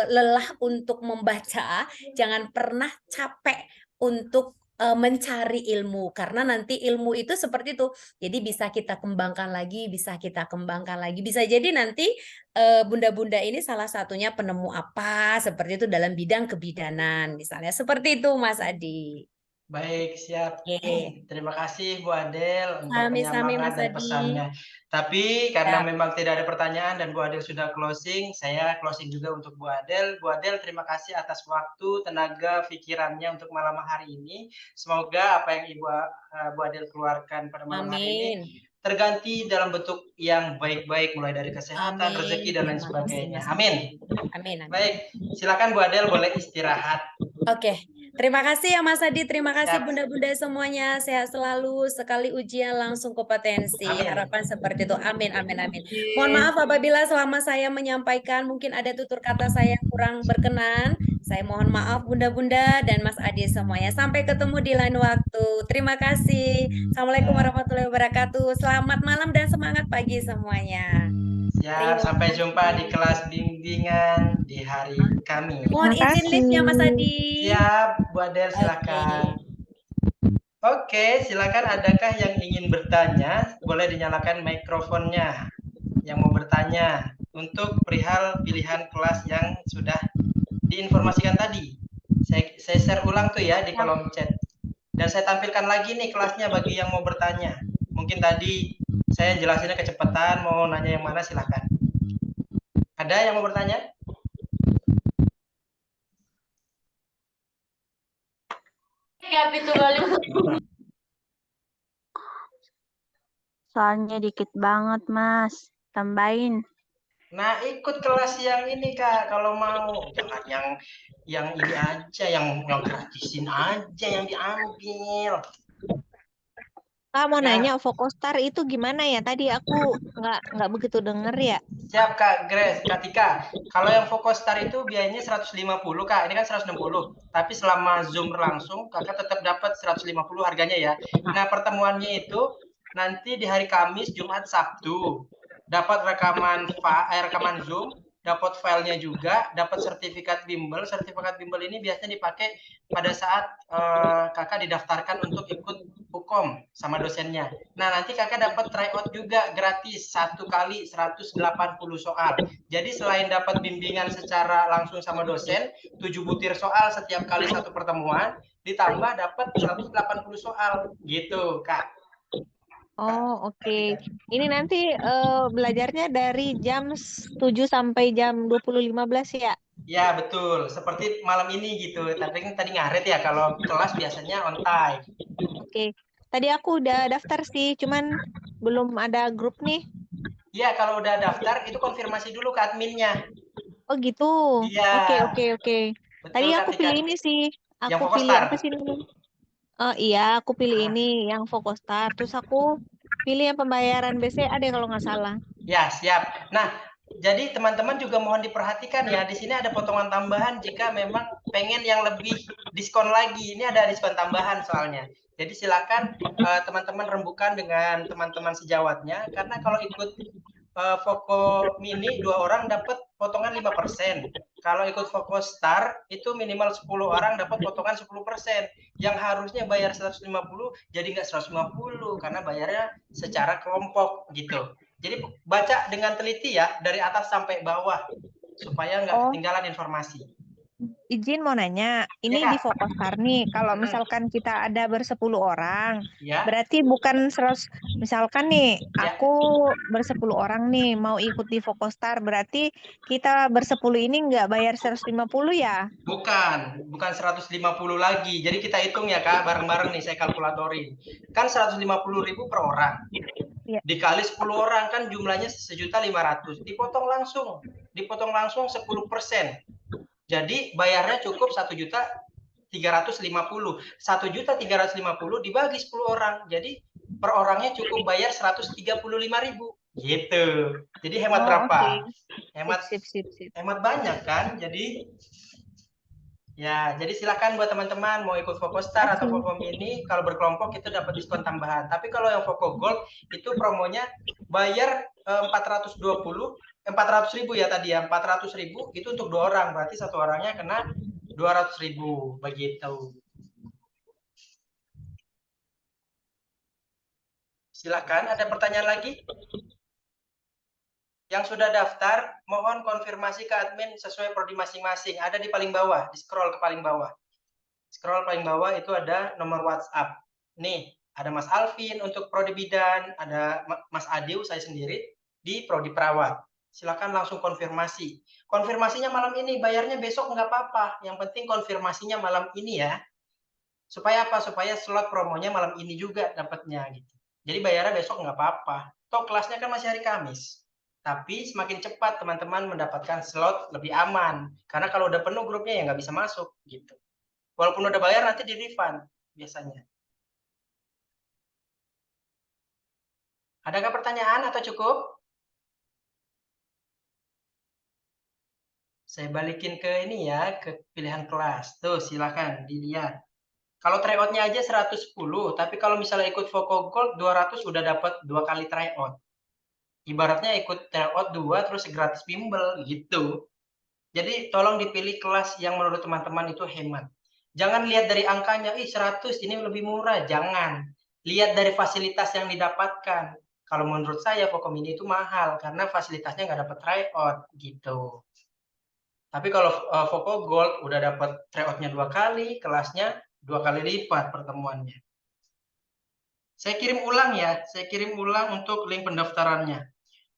lelah untuk membaca, jangan pernah capek untuk mencari ilmu karena nanti ilmu itu seperti itu. Jadi bisa kita kembangkan lagi, bisa kita kembangkan lagi. Bisa jadi nanti bunda-bunda ini salah satunya penemu apa seperti itu dalam bidang kebidanan misalnya. Seperti itu Mas Adi. Baik, siap. Oke. Terima kasih Bu Adel untuk Sami-sami penyemangat Mas dan Adi. pesannya. Tapi karena Siap. memang tidak ada pertanyaan dan Bu Adel sudah closing, saya closing juga untuk Bu Adel. Bu Adel, terima kasih atas waktu, tenaga, pikirannya untuk malam hari ini. Semoga apa yang Bu Adel keluarkan pada malam hari ini terganti dalam bentuk yang baik-baik, mulai dari kesehatan, rezeki, dan lain sebagainya. Amin. Amin. Baik, silakan Bu Adel boleh istirahat. Oke. Terima kasih ya Mas Adi, terima kasih Siap. bunda-bunda semuanya, sehat selalu, sekali ujian langsung kompetensi, Amin. harapan seperti itu, amin, amin, amin. Iya. Mohon maaf apabila selama saya menyampaikan mungkin ada tutur kata saya yang kurang berkenan, saya mohon maaf bunda-bunda dan Mas Adi semuanya, sampai ketemu di lain waktu, terima kasih, Assalamualaikum warahmatullahi wabarakatuh, selamat malam dan semangat pagi semuanya. Siap, sampai jumpa di kelas bimbingan di hari Kamis. Mohon Terima izin live ya Mas kasih. Adi. Siap, Bu Adel silakan. Oke, silakan adakah yang ingin bertanya? Boleh dinyalakan mikrofonnya. Yang mau bertanya untuk perihal pilihan kelas yang sudah diinformasikan tadi. Saya share ulang tuh ya di kolom chat. Dan saya tampilkan lagi nih kelasnya bagi yang mau bertanya. Mungkin tadi saya jelasinnya kecepatan, mau nanya yang mana silakan. Ada yang mau bertanya? Soalnya dikit banget, Mas. Tambahin. Nah, ikut kelas yang ini Kak, kalau mau. Jangan yang ini aja, yang gratisin aja yang diambil. Kak, mau Ya. nanya Fokostar itu gimana ya? Tadi aku nggak begitu denger ya. Siap Kak Grace, Kak Tika. Kalau yang Fokostar itu biayanya 150 Kak, ini kan 160. Tapi selama Zoom langsung Kakak tetap dapat 150 harganya ya. Nah, pertemuannya itu nanti di hari Kamis, Jumat, Sabtu. Dapat rekaman Zoom, dapat filenya juga, dapat sertifikat bimbel. Sertifikat bimbel ini biasanya dipakai pada saat Kakak didaftarkan untuk ikut hukum sama dosennya. Nah, nanti Kakak dapat tryout juga gratis 1 kali 180 soal. Jadi selain dapat bimbingan secara langsung sama dosen, 7 butir soal setiap kali satu pertemuan, ditambah dapat 180 soal. Gitu, Kak. Oh, oke. Ini nanti belajarnya dari jam 7 sampai jam 20.15 ya? Ya, betul. Seperti malam ini gitu. Tapi kan tadi ngaret ya, kalau kelas biasanya on time. Oke. Tadi aku udah daftar sih, cuman belum ada grup nih. Ya, kalau udah daftar, itu konfirmasi dulu ke adminnya. Oh gitu. Iya. Oke. Tadi Betul, aku Kak pilih Tika. ini sih. Yang Aku pilih Fokostar. apa sih namanya? Oh iya, aku pilih Ah. ini yang Fokostar. Terus aku pilih yang pembayaran BCA deh kalau nggak salah. Ya, siap. Nah, jadi teman-teman juga mohon diperhatikan ya, di sini ada potongan tambahan jika memang pengen yang lebih diskon lagi. Ini ada diskon tambahan soalnya. Jadi silakan teman-teman rembukan dengan teman-teman sejawatnya, karena kalau ikut Foko Mini 2 orang dapat potongan 5%. Kalau ikut Foko Star itu minimal 10 orang dapat potongan 10%. Yang harusnya bayar 150 jadi nggak 150 karena bayarnya secara kelompok gitu. Jadi baca dengan teliti ya dari atas sampai bawah supaya nggak ketinggalan informasi. Izin mau nanya, ini Ya, di Kak. Fokostar nih, kalau misalkan kita ada ber-10 orang, Ya. berarti bukan 100, misalkan nih, Ya. aku ber-10 orang nih, mau ikut di Fokostar, berarti kita ber-10 ini nggak bayar 150 ya? Bukan 150 lagi. Jadi kita hitung ya Kak, bareng-bareng nih saya kalkulatorin. Kan 150.000 per orang. Iya. Dikali 10 orang kan jumlahnya 1.500.000. Dipotong langsung 10%. Jadi bayarnya cukup 1.350.000. 1.350.000 dibagi 10 orang. Jadi per orangnya cukup bayar 135.000 gitu. Jadi hemat berapa? Sip. Hemat banyak kan? Jadi silakan buat teman-teman mau ikut Fokostar atau Foko Mini, kalau berkelompok itu dapat diskon tambahan. Tapi kalau yang Foko Gold itu promonya bayar 420 400.000 ya tadi ya, 400.000 itu untuk 2 orang, berarti satu orangnya kena 200.000 begitu. Silakan, ada pertanyaan lagi? Yang sudah daftar, mohon konfirmasi ke admin sesuai prodi masing-masing. Ada di paling bawah, di scroll ke paling bawah. Scroll paling bawah itu ada nomor WhatsApp. Nih, ada Mas Alvin untuk prodi bidan, ada Mas Adiu saya sendiri di prodi perawat. Silakan langsung konfirmasi. Konfirmasinya malam ini, bayarnya besok nggak apa-apa. Yang penting konfirmasinya malam ini ya. Supaya apa? Supaya slot promonya malam ini juga dapatnya gitu. Jadi bayarnya besok nggak apa-apa. Toh kelasnya kan masih hari Kamis. Tapi semakin cepat teman-teman mendapatkan slot lebih aman. Karena kalau udah penuh grupnya ya nggak bisa masuk gitu. Walaupun udah bayar nanti di refund biasanya. Adakah pertanyaan atau cukup? Saya balikin ke ini ya, ke pilihan kelas. Tuh, silakan dilihat. Kalau tryout-nya aja 110, tapi kalau misalnya ikut Voco Gold 200 udah dapat 2 kali tryout. Ibaratnya ikut tryout 2 terus gratis bimbel gitu. Jadi tolong dipilih kelas yang menurut teman-teman itu hemat. Jangan lihat dari angkanya, ih 100 ini lebih murah. Jangan. Lihat dari fasilitas yang didapatkan. Kalau menurut saya Voco Mini itu mahal karena fasilitasnya nggak dapat tryout gitu. Tapi kalau Voco Gold udah dapat tryout-nya 2 kali, kelasnya 2 kali lipat pertemuannya. Saya kirim ulang ya, saya kirim ulang untuk link pendaftarannya.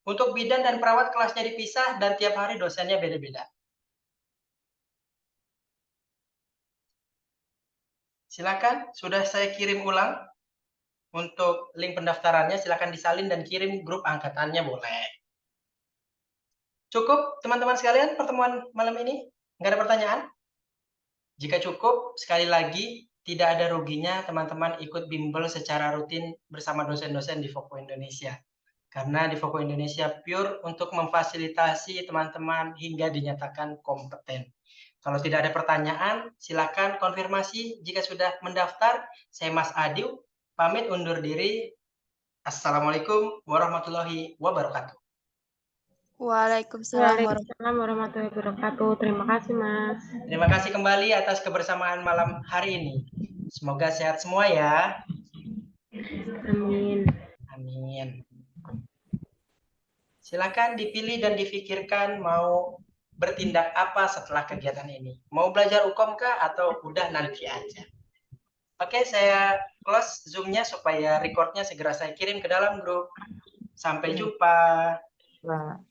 Untuk bidan dan perawat kelasnya dipisah dan tiap hari dosennya beda-beda. Silakan, sudah saya kirim ulang untuk link pendaftarannya, silakan disalin dan kirim grup angkatannya boleh. Cukup teman-teman sekalian pertemuan malam ini? Nggak ada pertanyaan? Jika cukup, sekali lagi tidak ada ruginya teman-teman ikut bimbel secara rutin bersama dosen-dosen di Voco Indonesia. Karena di Voco Indonesia pure untuk memfasilitasi teman-teman hingga dinyatakan kompeten. Kalau tidak ada pertanyaan, silakan konfirmasi jika sudah mendaftar. Saya Mas Adiu, pamit undur diri. Assalamualaikum warahmatullahi wabarakatuh. Waalaikumsalam Waalaikumsalam warahmatullahi wabarakatuh. Terima kasih, Mas. Terima kasih kembali atas kebersamaan malam hari ini. Semoga sehat semua ya. Amin. Amin. Silakan dipilih dan difikirkan mau bertindak apa setelah kegiatan ini. Mau belajar Ukom kah atau udah nanti aja? Oke, saya close Zoom-nya supaya record-nya segera saya kirim ke dalam grup. Sampai jumpa. Nah.